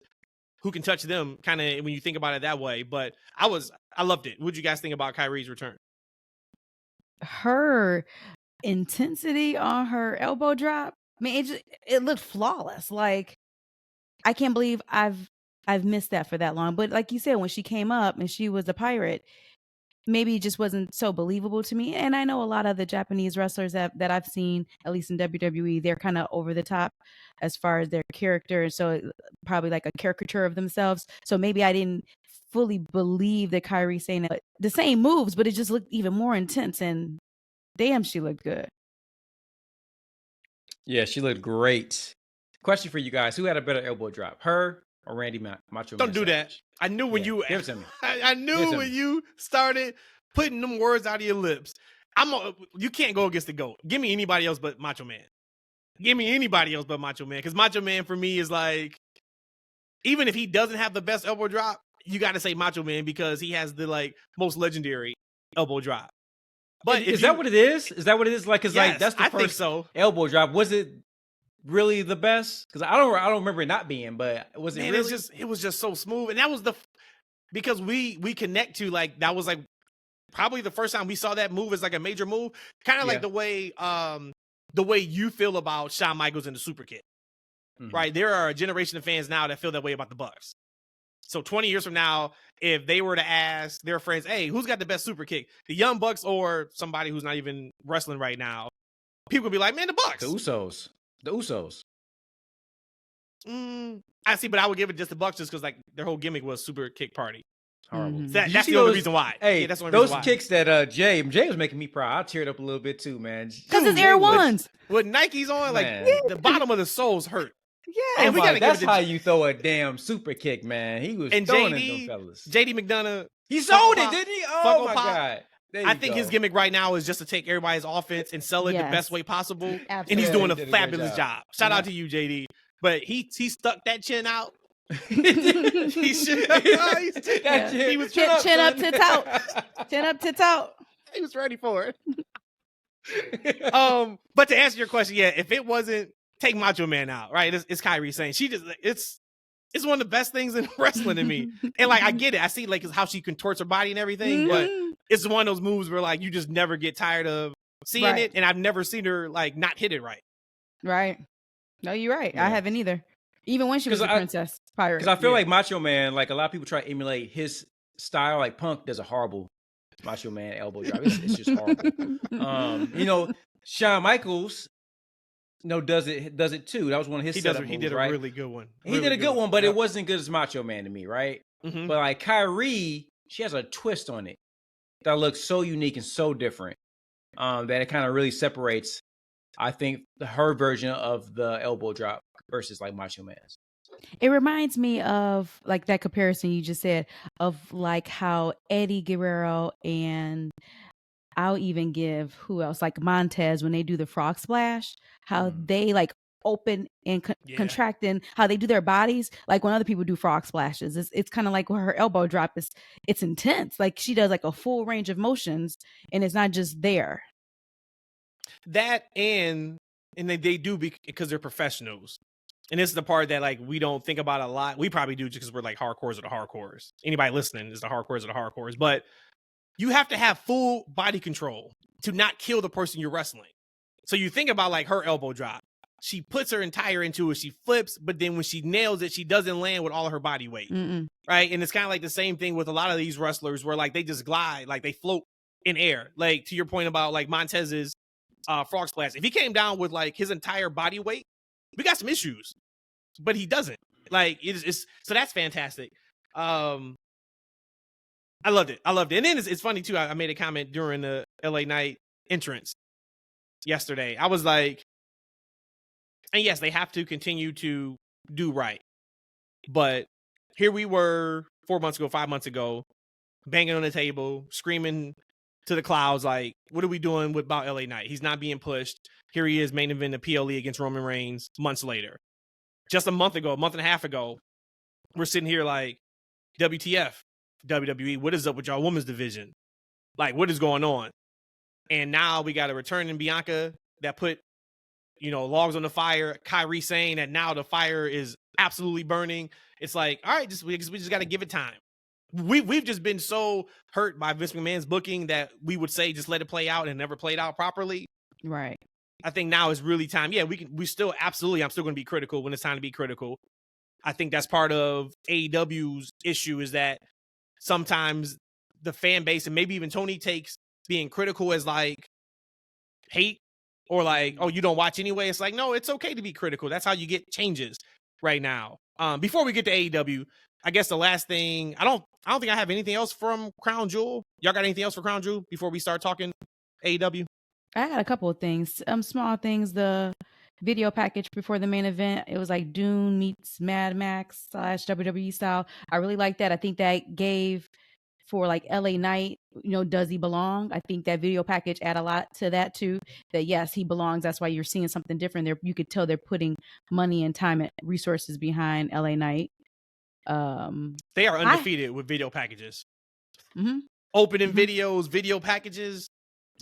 who can touch them, kind of, when you think about it that way. But I loved it. What'd you guys think about Kairi's return? Her intensity on her elbow drop, I mean, it looked flawless. Like, I can't believe I've missed that for that long. But like you said, when she came up and she was a pirate, maybe it just wasn't so believable to me. And I know a lot of the Japanese wrestlers that I've seen, at least in WWE, they're kind of over the top as far as their character. So probably like a caricature of themselves. So maybe I didn't fully believe that Kairi Sane the same moves, but it just looked even more intense. And damn, she looked good. Yeah, she looked great. Question for you guys: who had a better elbow drop, her or Randy Macho Don't Man do Savage? that. I knew when you give it to me. I knew when you started putting them words out of your lips. You can't go against the GOAT. Give me anybody else but Macho Man. Give me anybody else but Macho Man, because Macho Man for me is like, even if he doesn't have the best elbow drop, you got to say Macho Man because he has the like most legendary elbow drop. But is that what it is? Is that what it is? Like, cause yes, like that's the I first think so. elbow drop. Was it really the best? Because I don't remember it not being, but was it Man, really? it was just so smooth, and that was because we connect to, like, that was like probably the first time we saw that move as like a major move, kind of like the way you feel about Shawn Michaels and the super kick. Mm-hmm. Right? There are a generation of fans now that feel that way about the Bucks. So 20 years from now, if they were to ask their friends, hey, who's got the best super kick? The Young Bucks or somebody who's not even wrestling right now? People would be like, man, the Bucks. The Usos. I see, but I would give it just the Bucks just because like their whole gimmick was super kick party. Horrible. Mm-hmm. That's the only reason why. Hey, that's the only those reason why. Kicks that Jay was making me proud. I teared up a little bit too, man. Because it's Air Ones. With Nikes on, like the bottom of the soles hurt. Yeah, and we gotta that's how you throw a damn super kick, man. He was throwing it, them fellas. JD McDonough, he sold it, didn't he? Oh my god! I think his gimmick right now is just to take everybody's offense and sell it the best way possible. Absolutely. And he's doing a fabulous job. Shout out to you, JD. But he stuck that chin out. He should. He was chin up, tits out. Chin up, tits out. He was ready for it. But to answer your question, if it wasn't, take Macho Man out, right? It's Kairi Sane. She just it's one of the best things in wrestling to me. And like I get it. I see like how she contorts her body and everything, but it's one of those moves where like you just never get tired of seeing it. And I've never seen her like not hit it right. Right. No, you're right. Yeah. I haven't either. Even when she was a princess pirate. Because I feel like Macho Man, like a lot of people try to emulate his style. Like Punk does a horrible Macho Man elbow drop. It's just horrible. Shawn Michaels, does it too. That was one of his setup moves, he did a really good one. He did a good one, but it wasn't good as Macho Man to me, right? Mm-hmm. But like Kairi, she has a twist on it that looks so unique and so different that it kind of really separates, I think, her version of the elbow drop versus like Macho Man's. It reminds me of like that comparison you just said of like how Eddie Guerrero and I'll even give who else, like Montez, when they do the frog splash, how they like open and contract and how they do their bodies. Like when other people do frog splashes, it's kind of like her elbow drop it's intense. Like she does like a full range of motions and it's not just there. That and they do because they're professionals. And this is the part that like we don't think about a lot. We probably do just because we're like hardcores of the hardcores. Anybody listening is the hardcores of the hardcores. But you have to have full body control to not kill the person you're wrestling. So you think about like her elbow drop. She puts her entire into it. She flips, but then when she nails it, she doesn't land with all of her body weight. Right? And it's kind of like the same thing with a lot of these wrestlers where like they just glide, like they float in air. Like to your point about like Montez's frog splash. If he came down with like his entire body weight, we got some issues. But he doesn't. Like it's so that's fantastic. I loved it. And then it's funny too. I made a comment during the LA Knight entrance yesterday. I was like, and yes, they have to continue to do right. But here we were 4 months ago, 5 months ago, banging on the table, screaming to the clouds, like, what are we doing about LA Knight? He's not being pushed. Here he is, main event of PLE against Roman Reigns months later. Just a month and a half ago, we're sitting here like, WTF, WWE, what is up with y'all women's division? Like, what is going on? And now we got a return in Bianca that put, logs on the fire. Kairi saying that now the fire is absolutely burning. It's like, all right, we just got to give it time. We've just been so hurt by Vince McMahon's booking that we would say just let it play out and never played out properly. Right. I think now is really time. Yeah, I'm still going to be critical when it's time to be critical. I think that's part of AEW's issue is that sometimes the fan base and maybe even Tony takes being critical as like hate or like, oh, you don't watch anyway. It's like, no, it's okay to be critical. That's how you get changes right now. Before we get to AEW, I guess the last thing, I don't think I have anything else from Crown Jewel. Y'all got anything else for Crown Jewel before we start talking AEW? I got a couple of things. Small things. The video package before the main event, it was like Dune meets Mad Max / WWE style. I really like that. I think that gave for like LA Knight, does he belong? I think that video package add a lot to that too. That yes, he belongs. That's why you're seeing something different there. You could tell they're putting money and time and resources behind LA Knight. They are undefeated with video packages. Mm-hmm. Opening videos, video packages.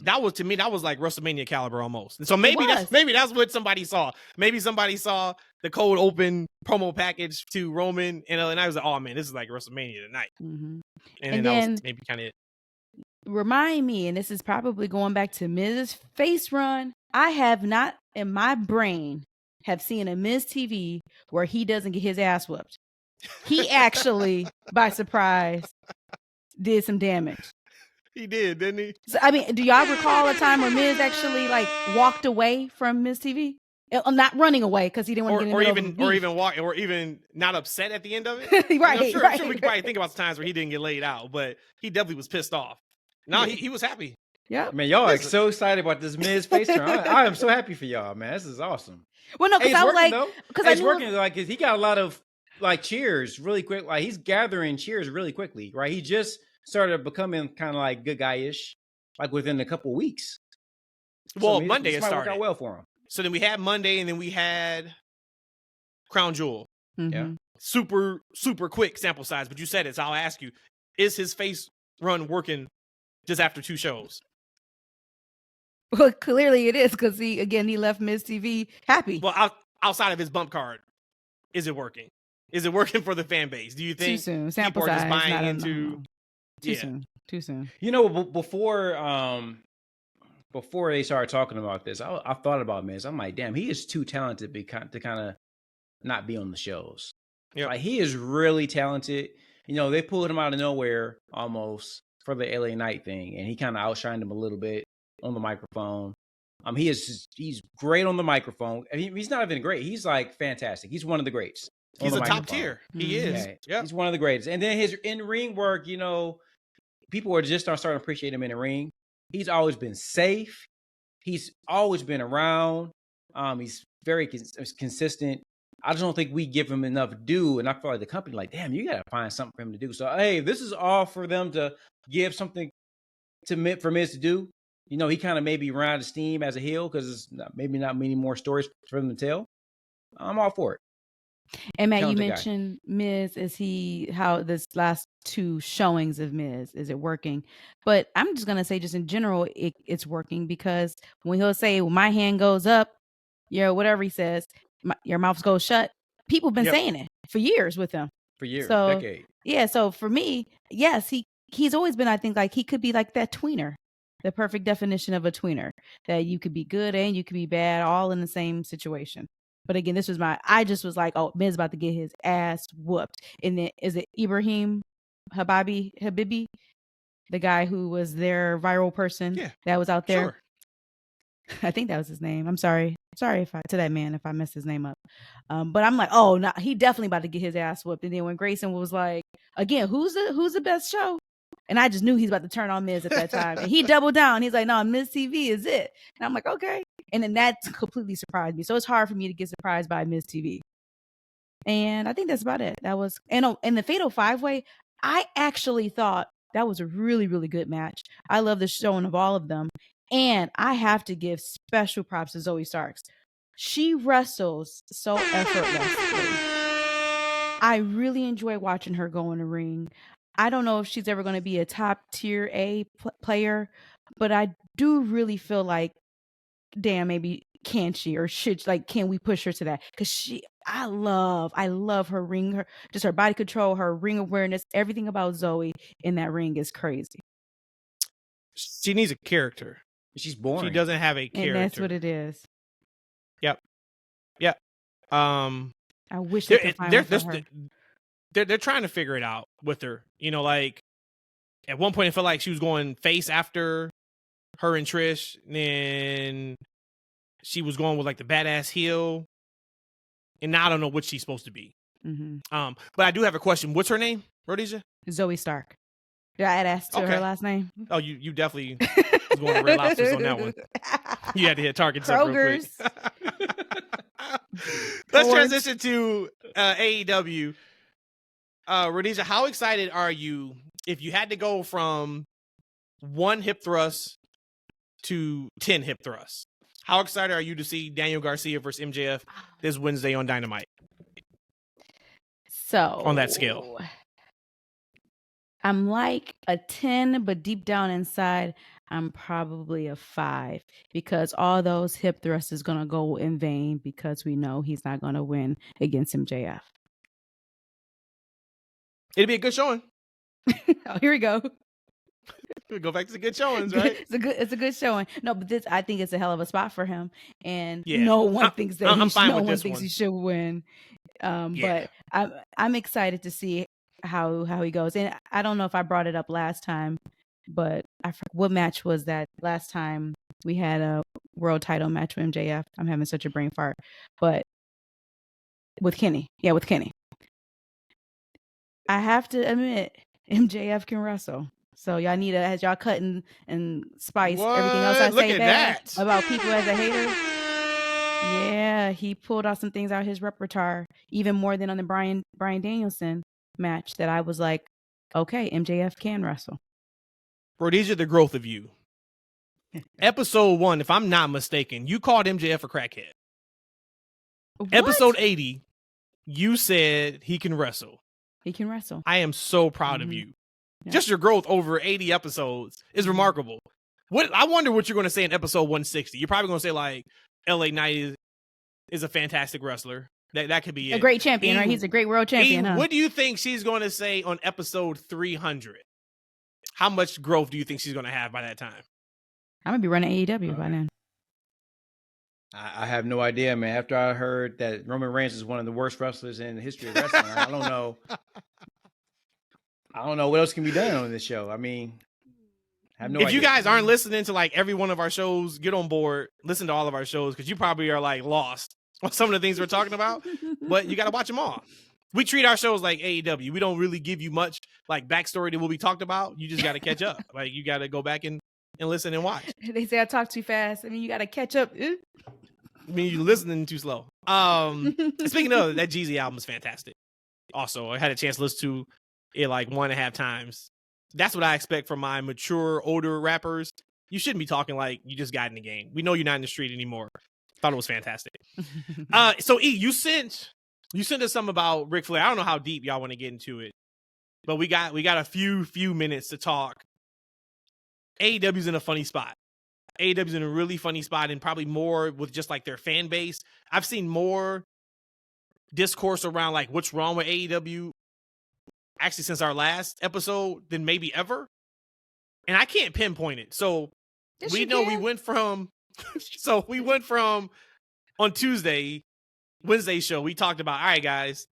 That was, to me, that was like WrestleMania caliber almost. And so maybe that's what somebody saw. Maybe somebody saw the cold open promo package to Roman, and I was like, oh man, this is like WrestleMania tonight. Mm-hmm. And that was maybe kind of it. Remind me, and this is probably going back to Miz's face run. I have not in my brain have seen a Miz TV where he doesn't get his ass whooped. He actually, by surprise, did some damage. He did, didn't he? So, I mean, do y'all recall a time where Miz actually like walked away from Miz TV? Not running away because he didn't want to get in or even not upset at the end of it. Right, I'm sure we could probably think about the times where he didn't get laid out, but he definitely was pissed off. No, he was happy. Yeah, man, y'all are so excited about this Miz face turn. I am so happy for y'all, man. This is awesome. Well, no, because I was like, because he's working like he got a lot of like cheers really quick. Like he's gathering cheers really quickly, right? He just started becoming kind of like good guy-ish, like within a couple weeks. Well, so Monday it started. Work out well for him. So then we had Monday, and then we had Crown Jewel. Mm-hmm. Yeah, super quick sample size. But you said it, so I'll ask you: is his face run working just after 2 shows? Well, clearly it is because he left Miz TV happy. Well, outside of his bump card, is it working? Is it working for the fan base? Do you think too soon? Sample people are size, just buying into? Too soon. Before they started talking about this, I thought about Miz. I'm like, damn, he is too talented to kind of not be on the shows. Yeah, like he is really talented. They pulled him out of nowhere almost for the LA Knight thing, and he kind of outshined him a little bit on the microphone. He's great on the microphone. I mean, he's not even great. He's like fantastic. He's one of the greats. He's a top tier. He is. Yeah, he's one of the greatest. And then his in-ring work, people are just starting to appreciate him in the ring. He's always been safe. He's always been around. He's very consistent. I just don't think we give him enough due. And I feel like the company, like, damn, you got to find something for him to do. So, hey, this is all for them to give something for Miz to do. He kind of maybe ran out of steam as a heel because maybe not many more stories for them to tell. I'm all for it. And Matt, you mentioned Miz. How this last 2 showings of Miz, is it working? But I'm just going to say just in general, it's working because when he'll say, well, my hand goes up, whatever he says, your mouth goes shut. People have been saying it for years with him. For years, so, decade. Yeah. So for me, yes, he's always been, I think, like he could be like that tweener, the perfect definition of a tweener, that you could be good and you could be bad all in the same situation. But again, I just was like, oh, Miz about to get his ass whooped. And then is it Ibrahim Habibi, the guy who was their viral person that was out there? Sure. I think that was his name. I'm sorry to that man if I messed his name up. But I'm like, oh, no, he definitely about to get his ass whooped. And then when Grayson was like, again, who's the best show? And I just knew he's about to turn on Miz at that time. And he doubled down. He's like, no, Miz TV is it. And I'm like, okay. And then that completely surprised me. So it's hard for me to get surprised by Miz TV. And I think that's about it. That was, and in the Fatal 5-Way, I actually thought that was a really, really good match. I love the showing of all of them. And I have to give special props to Zoe Starks. She wrestles so effortlessly. I really enjoy watching her go in the ring. I don't know if she's ever going to be a top tier A player, but I do really feel like, damn, maybe can she or should, like, can we push her to that? Because I love her ring, just her body control, her ring awareness, everything about Zoe in that ring is crazy. She needs a character. She's boring. She doesn't have a character. And that's what it is. Yep. I wish they could find one for her. They're trying to figure it out with her. Like at one point it felt like she was going face after her and Trish. And then she was going with like the badass heel. And now I don't know what she's supposed to be. Mm-hmm. But I do have a question. What's her name, Rhodesia? Zoe Stark. I had asked her last name. Oh, you definitely was going to Red Lobsters on that one. You had to hit Target's up real quick. Let's transition to AEW. Rhodesia, how excited are you if you had to go from 1 hip thrust to 10 hip thrusts? How excited are you to see Daniel Garcia versus MJF this Wednesday on Dynamite? So on that scale, I'm like a 10, but deep down inside, I'm probably a 5 because all those hip thrusts is going to go in vain because we know he's not going to win against MJF. It'd be a good showing. Oh, here we go. We go back to the good showings, right? It's a good showing. No, but I think it's a hell of a spot for him, and yeah. no one thinks that he should win. But I'm excited to see how he goes. And I don't know if I brought it up last time, but I forgot what match was that last time we had a world title match with MJF. I'm having such a brain fart, but with Kenny, with Kenny. I have to admit, MJF can wrestle. So y'all need to, as y'all cut and spice everything else I say bad about people as a hater. Yeah, he pulled out some things out of his repertoire, even more than on the Bryan Danielson match that I was like, okay, MJF can wrestle. Rhodesia, the growth of you. Episode 1, if I'm not mistaken, you called MJF a crackhead. What? Episode 80, you said he can wrestle. He can wrestle. I am so proud of you. Yeah. Just your growth over 80 episodes is remarkable. I wonder what you're going to say in episode 160. You're probably going to say like LA Knight is a fantastic wrestler. That could be a great champion, right? He's a great world champion. Huh? What do you think she's going to say on episode 300? How much growth do you think she's going to have by that time? I'm going to be running AEW by then. I have no idea, man. After I heard that Roman Reigns is one of the worst wrestlers in the history of wrestling, I don't know. I don't know what else can be done on this show. I mean, I have no idea. If you guys aren't listening to like every one of our shows, get on board, listen to all of our shows, because you probably are like lost on some of the things we're talking about, but you got to watch them all. We treat our shows like AEW. We don't really give you much like backstory that will be talked about. You just got to catch up. Like you got to go back and listen and watch. They say I talk too fast. I mean, you got to catch up. I mean, you're listening too slow. Speaking of, that Jeezy album is fantastic. Also, I had a chance to listen to it like 1.5 times. That's what I expect from my mature, older rappers. You shouldn't be talking like you just got in the game. We know you're not in the street anymore. Thought it was fantastic. So E, you sent us something about Ric Flair. I don't know how deep y'all want to get into it, but we got a few minutes to talk. AEW's in a funny spot. AEW's in a really funny spot, and probably more with just like their fan base. I've seen more discourse around like what's wrong with AEW actually since our last episode than maybe ever. And I can't pinpoint it. So yes, we went from on Wednesday show, we talked about, all right, guys,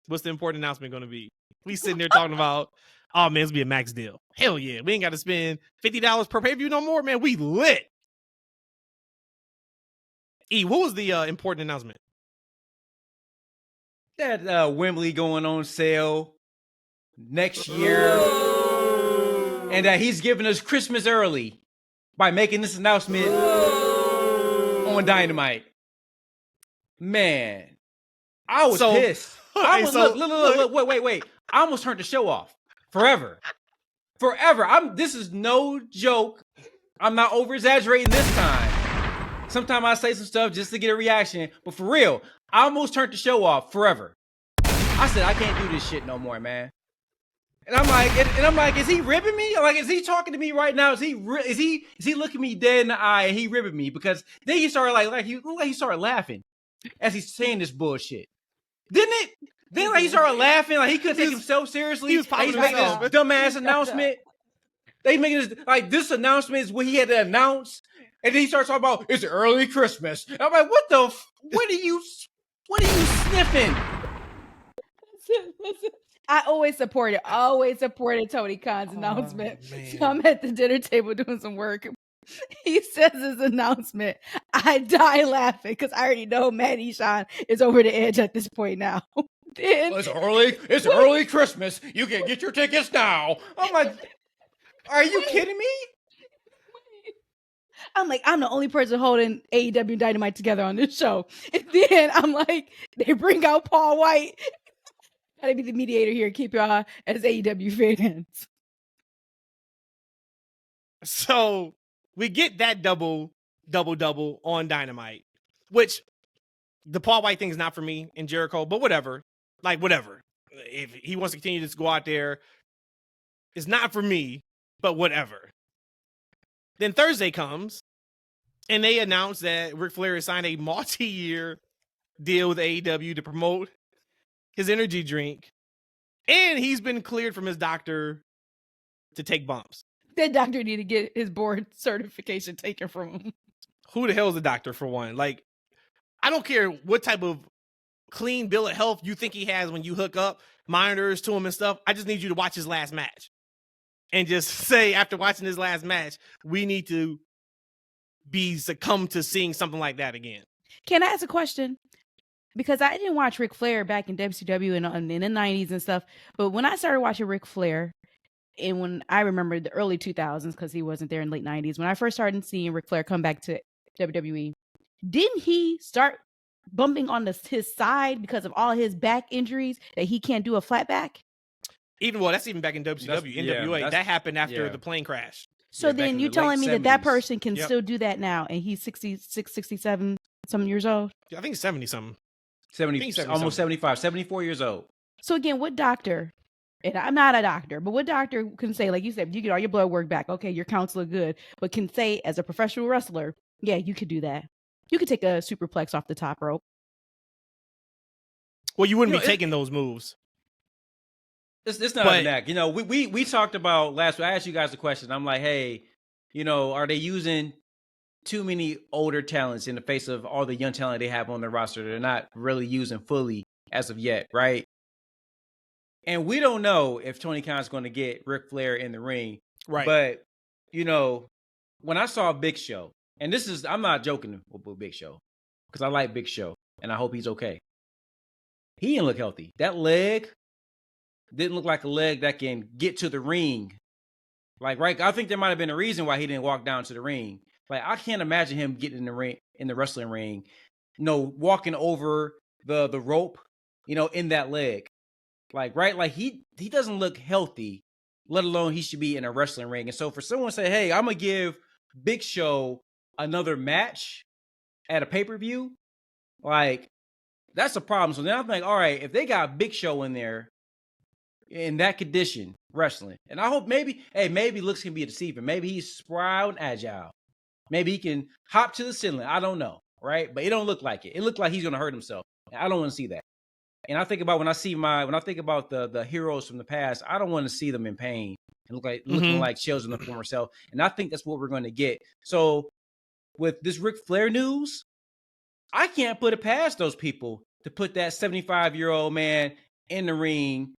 what's the important announcement going to be? We sitting there talking about, oh man, it's be a max deal. Hell yeah. We ain't got to spend $50 per pay-per-view no more, man. We lit. E, what was the important announcement? That Wembley going on sale next year, and that he's giving us Christmas early by making this announcement on Dynamite. Man, I was pissed. Look, wait. I almost turned the show off forever. This is no joke. I'm not over exaggerating this time. Sometimes I say some stuff just to get a reaction, but for real, I almost turned the show off forever. I said I can't do this shit no more, man. And I'm like, is he ribbing me? Like, is he talking to me right now? Is he looking me dead in the eye and he ribbing me? Because then he started he started laughing as he's saying this bullshit. Didn't it? Then he started laughing like he couldn't take himself seriously. He's making this dumbass announcement. They making this announcement is what he had to announce, and then he starts talking about it's early Christmas. And I'm like, what are you sniffing? I always supported Tony Khan's announcement. man. So I'm at the dinner table doing some work. He says his announcement. I die laughing because I already know Matt Eshaun is over the edge at this point now. Then, It's early Christmas. You can get your tickets now. I'm like, are you kidding me? I'm like, I'm the only person holding AEW Dynamite together on this show. And then I'm like, they bring out Paul White. Gotta be the mediator here. Keep y'all as AEW fans. So we get that double on Dynamite, which the Paul White thing is not for me in Jericho, but whatever. Like, whatever. If he wants to continue to just go out there, it's not for me, but whatever. Then Thursday comes, and they announce that Ric Flair has signed a multi-year deal with AEW to promote his energy drink, and he's been cleared from his doctor to take bumps. That doctor need to get his board certification taken from him. Who the hell is the doctor, for one? Like, I don't care what type of clean bill of health you think he has when you hook up monitors to him and stuff. I just need you to watch his last match and just say, after watching his last match, we need to be succumb to seeing something like that again. Can I ask a question? Because I didn't watch Ric Flair back in WCW and in the 90s and stuff. But when I started watching Ric Flair, and when I remember the early 2000s, because he wasn't there in late 90s, when I first started seeing Ric Flair come back to WWE, didn't he start bumping on his side because of all his back injuries that he can't do a flat back? That's even back in WCW, NWA. That happened after the plane crash. So then you telling me that person can still do that now, and he's 66, 67 some years old? I think 70 something. 70, almost 75, 74 years old. So again, what doctor, and I'm not a doctor, but what doctor can say, like you said, you get all your blood work back, okay, your counts look good, but can say as a professional wrestler, yeah, you could do that. You could take a superplex off the top rope. Well, you wouldn't be taking those moves. It's not a knack. We talked about last week. I asked you guys a question. I'm like, hey, are they using too many older talents in the face of all the young talent they have on their roster? They're not really using fully as of yet, right? And we don't know if Tony Khan's going to get Ric Flair in the ring. Right. But, when I saw Big Show, and I'm not joking with Big Show, because I like Big Show, and I hope he's okay. He didn't look healthy. That leg didn't look like a leg that can get to the ring. Like, right, I think there might have been a reason why he didn't walk down to the ring. Like, I can't imagine him getting in the ring, in the wrestling ring, walking over the rope, in that leg. Like, right, like he doesn't look healthy, let alone he should be in a wrestling ring. And so for someone to say, hey, I'm going to give Big Show another match at a pay-per-view, like, that's a problem. So then I'm like, all right, if they got Big Show in there in that condition, wrestling, and I hope maybe looks can be deceiving. Maybe he's spry and agile. Maybe he can hop to the ceiling. I don't know, right? But it don't look like it. It looked like he's going to hurt himself. I don't want to see that. And I think about when I think about the heroes from the past, I don't want to see them in pain and looking like shells in the former self. And I think that's what we're going to get. So with this Ric Flair news, I can't put it past those people to put that 75-year-old man in the ring,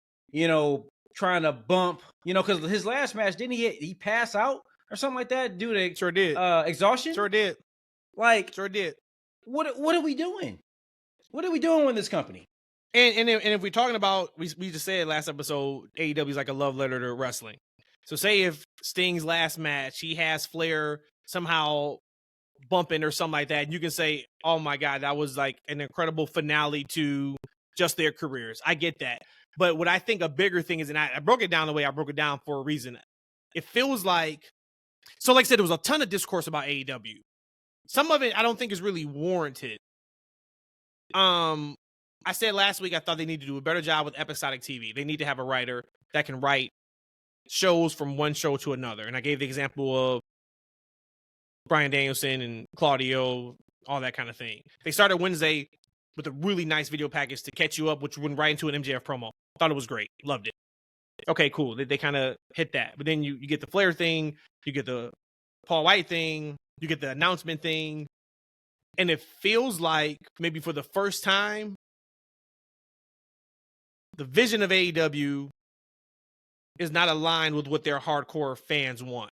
trying to bump, because his last match, didn't he pass out or something like that due to Sure did. Exhaustion? Sure did. Sure did. What are we doing? What are we doing with this company? And if we're talking about, we just said last episode, AEW is like a love letter to wrestling. So say if Sting's last match, he has Flair somehow bumping or something like that, and you can say, oh my God, that was like an incredible finale to just their careers. I get that. But what I think a bigger thing is, and I broke it down the way I broke it down for a reason. It feels like, so like I said, there was a ton of discourse about AEW. Some of it I don't think is really warranted. I said last week I thought they need to do a better job with episodic TV. They need to have a writer that can write shows from one show to another. And I gave the example of Bryan Danielson and Claudio, all that kind of thing. They started Wednesday with a really nice video package to catch you up, which went right into an MJF promo. Thought it was great. Loved it. Okay, cool. They kind of hit that. But then you get the Flair thing, you get the Paul White thing, you get the announcement thing. And it feels like maybe for the first time, the vision of AEW is not aligned with what their hardcore fans want.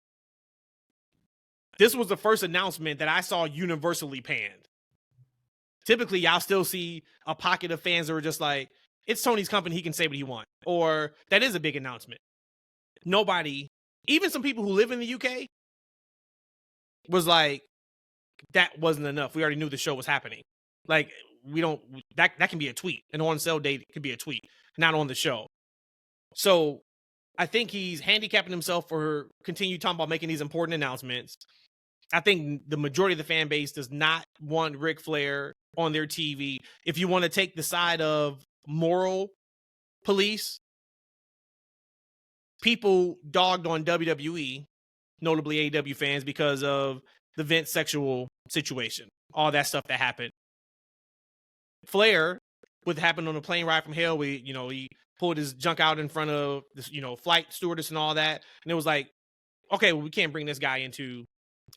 This was the first announcement that I saw universally panned. Typically, y'all still see a pocket of fans that are just like, it's Tony's company, he can say what he wants. Or that is a big announcement. Nobody, even some people who live in the UK, was like, that wasn't enough. We already knew the show was happening. Like, we don't, that can be a tweet. An on-sale date could be a tweet, not on the show. So I think he's handicapping himself for continue talking about making these important announcements. I think the majority of the fan base does not want Ric Flair on their TV. If you want to take the side of moral police, people dogged on WWE, notably AEW fans, because of the Vince sexual situation, all that stuff that happened. Flair, what happened on the plane ride from hell, he pulled his junk out in front of this, flight stewardess and all that, and it was like, okay, well, we can't bring this guy into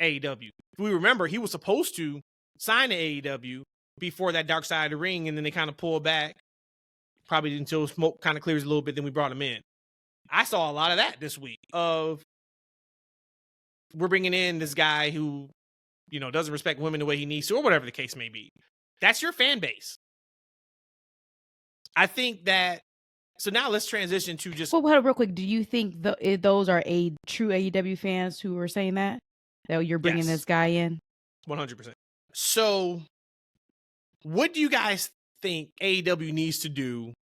AEW. If we remember, he was supposed to sign to AEW before that Dark Side of the Ring, and then they kind of pulled back, probably until smoke kind of clears a little bit, then we brought him in. I saw a lot of that this week of we're bringing in this guy who, doesn't respect women the way he needs to, or whatever the case may be. That's your fan base. I think that, so now let's transition to just... Well, real quick, do you think those are true AEW fans who are saying that you're bringing this guy in? 100%. So what do you guys think AEW needs to do?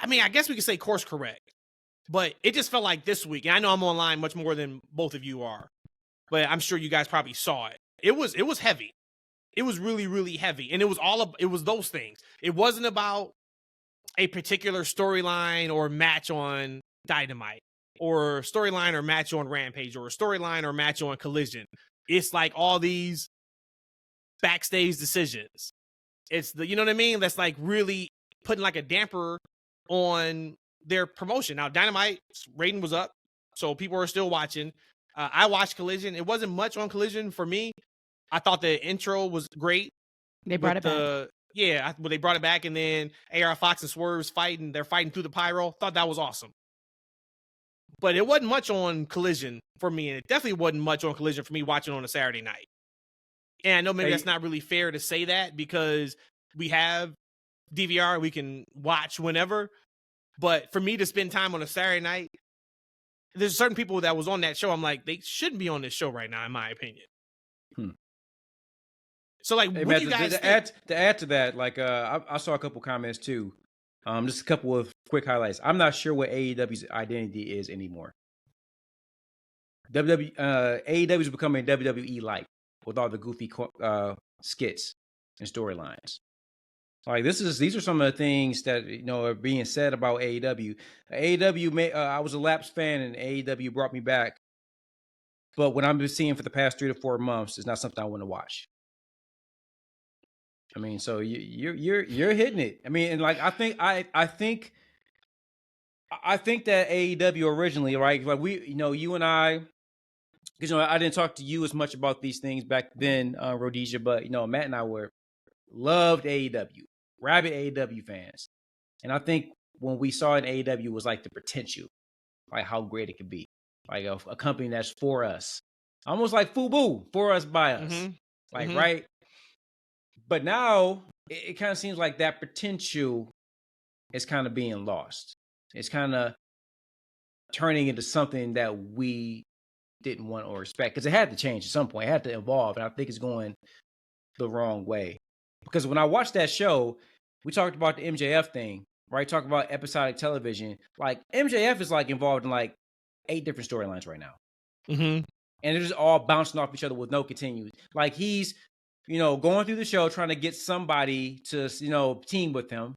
I mean, I guess we could say course correct, but it just felt like this week, and I know I'm online much more than both of you are, but I'm sure you guys probably saw it. It was heavy. It was really, really heavy. And it was those things. It wasn't about a particular storyline or match on Dynamite, or storyline or match on Rampage, or a storyline or match on Collision. It's like all these backstage decisions. It's you know what I mean? That's like really putting like a damper on their promotion. Now, Dynamite's rating was up, so people are still watching. I watched Collision. It wasn't much on Collision for me. I thought the intro was great. They brought it back. Yeah, they brought it back, and then AR Fox and Swerve's fighting. They're fighting through the pyro. Thought that was awesome. But it wasn't much on Collision for me, and it definitely wasn't much on Collision for me watching on a Saturday night. And I know maybe that's not really fair to say that because we have DVR, we can watch whenever. But for me to spend time on a Saturday night, there's certain people that was on that show, I'm like, they shouldn't be on this show right now, in my opinion. So, like, what do you guys think? To add to that, like, I saw a couple comments too. Just a couple of quick highlights. I'm not sure what AEW's identity is anymore. AEW is becoming WWE-like with all the goofy skits and storylines. Like these are some of the things that are being said about AEW. AEW, I was a lapsed fan, and AEW brought me back. But what I've been seeing for the past 3 to 4 months is not something I want to watch. I mean, so you're hitting it. I mean, and like I think that AEW originally, right? Like you and I, because I didn't talk to you as much about these things back then, Rhodesia, but Matt and I loved AEW, rabid AEW fans, and I think when we saw it in AEW was like the potential, like how great it could be, like a company that's for us, almost like FUBU, for us by us, right. But now it kind of seems like that potential is kind of being lost. It's kind of turning into something that we didn't want or respect, because it had to change at some point. It had to evolve, and I think it's going the wrong way. Because when I watched that show, we talked about the MJF thing, right? Talk about episodic television. Like MJF is like involved in like 8 different storylines right now. And they're just all bouncing off each other with no continuity. Like he's going through the show trying to get somebody to, team with him.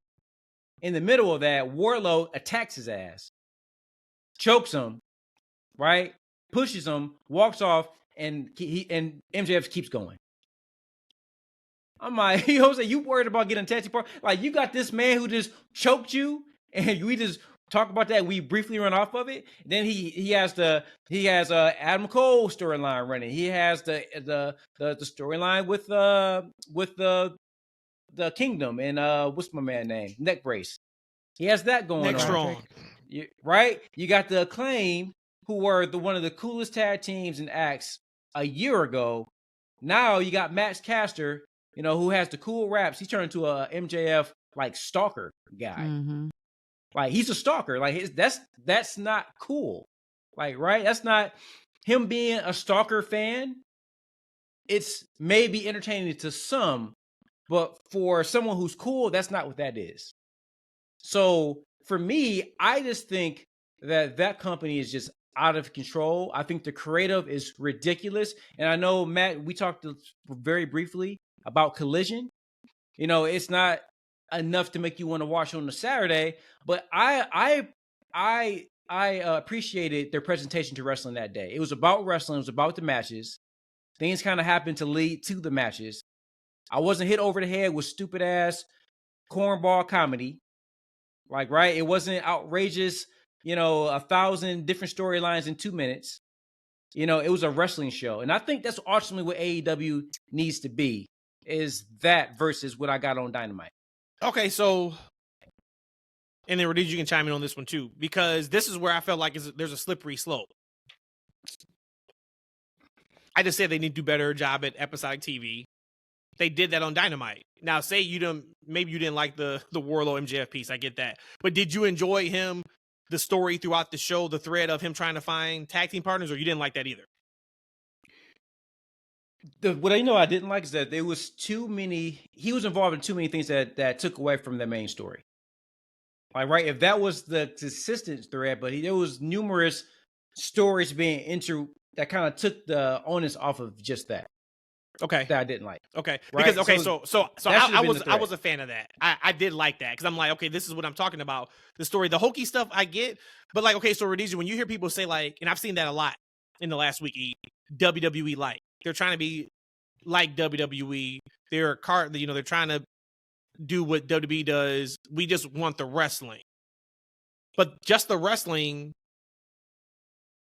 In the middle of that, Wardlow attacks his ass, chokes him, right? Pushes him, walks off, and MJF keeps going. I'm like, Jose, you worried about getting touchy part? Like, you got this man who just choked you, and we just talk about that. We briefly run off of it. Then he has Adam Cole storyline running. He has the storyline with the Kingdom and what's my man name? Neck Brace. He has that going Next on. strong. Right? You got the Acclaim, who were one of the coolest tag teams and acts a year ago. Now you got Max Caster, who has the cool raps. He turned into a MJF like stalker guy. Mm-hmm. Like he's a stalker. Like that's not cool. Like, right? That's not him being a stalker fan. It's maybe entertaining to some, but for someone who's cool, that's not what that is. So for me, I just think that company is just out of control. I think the creative is ridiculous. And I know, Matt, we talked very briefly about Collision. It's not enough to make you want to watch on a Saturday, but I appreciated their presentation to wrestling that day. It was about wrestling. It was about the matches. Things kind of happened to lead to the matches. I wasn't hit over the head with stupid ass cornball comedy. Like, right? It wasn't outrageous, 1,000 different storylines in 2 minutes. It was a wrestling show. And I think that's ultimately what AEW needs to be, is that versus what I got on Dynamite. Okay, so, and then Rhodesia, you can chime in on this one too, because this is where I felt like there's a slippery slope. I just said they need to do a better job at episodic TV. They did that on Dynamite. Now, say maybe you didn't like the Warlow MJF piece. I get that. But did you enjoy the story throughout the show, the thread of him trying to find tag team partners, or you didn't like that either? What I didn't like is that there was he was involved in too many things that took away from the main story. Like, right, if that was the consistent thread, but there was numerous stories being that kind of took the onus off of just that. Okay. That I didn't like. Okay. Right? Because I was a fan of that. I did like that because I'm like, okay, this is what I'm talking about. The story, the hokey stuff I get, but like, okay, so Rhodesia, when you hear people say like, and I've seen that a lot in the last week, WWE like, they're trying to be like WWE. They're they're trying to do what WWE does. We just want the wrestling. But just the wrestling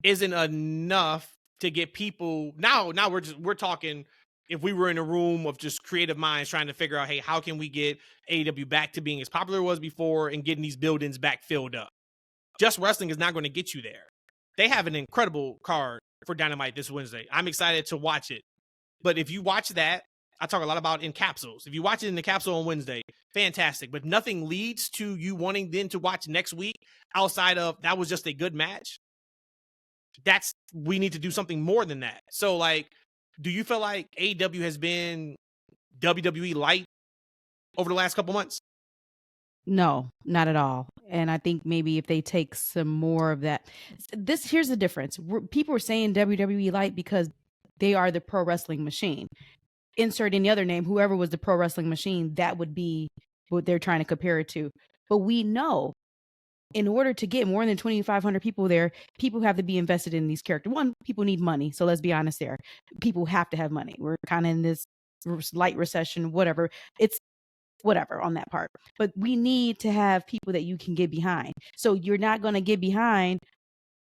isn't enough to get people. Now we're talking, if we were in a room of just creative minds trying to figure out, hey, how can we get AEW back to being as popular as it was before and getting these buildings back filled up? Just wrestling is not going to get you there. They have an incredible card for Dynamite this Wednesday. I'm excited to watch it. But if you watch that, I talk a lot about in capsules. If you watch it in the capsule on Wednesday, fantastic. But nothing leads to you wanting then to watch next week outside of that was just a good match. We need to do something more than that. So, like, do you feel like AEW has been WWE light over the last couple months? No, not at all. And I think maybe if they take some more of that, here's the difference. People are saying WWE light because they are the pro wrestling machine. Insert any other name, whoever was the pro wrestling machine, that would be what they're trying to compare it to. But we know in order to get more than 2,500 people there, people have to be invested in these characters. One, people need money. So let's be honest there. People have to have money. We're kind of in this light recession, whatever. It's whatever on that part. But we need to have people that you can get behind. So you're not going to get behind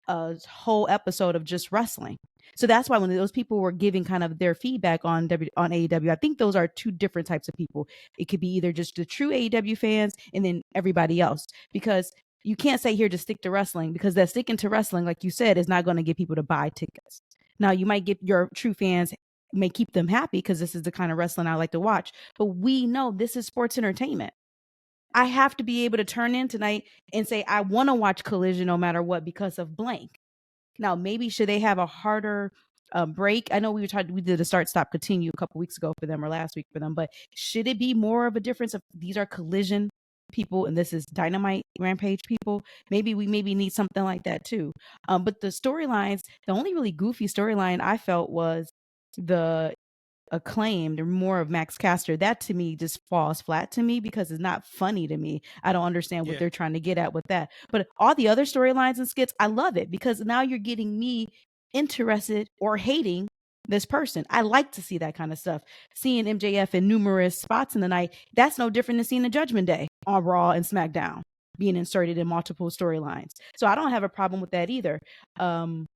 a whole episode of just wrestling. So that's why when those people were giving kind of their feedback on AEW, I think those are two different types of people. It could be either just the true AEW fans and then everybody else, because you can't say here to stick to wrestling, because that sticking to wrestling, like you said, is not going to get people to buy tickets. Now, you might get your true fans, may keep them happy because this is the kind of wrestling I like to watch. But we know this is sports entertainment. I have to be able to turn in tonight and say, I want to watch Collision no matter what because of blank. Now, maybe should they have a harder break? I know we did a start, stop, continue a couple weeks ago for them or last week for them, but should it be more of a difference of these are Collision people and this is Dynamite Rampage people? Maybe we need something like that too. But the storylines, the only really goofy storyline I felt was the Acclaimed, more of Max Caster. That to me just falls flat to me because it's not funny to me. I don't understand what they're trying to get at with that. But all the other storylines and skits, I love it because now you're getting me interested or hating this person. I like to see that kind of stuff. Seeing MJF in numerous spots in the night, that's no different than seeing the Judgment Day on Raw and SmackDown being inserted in multiple storylines. So I don't have a problem with that either.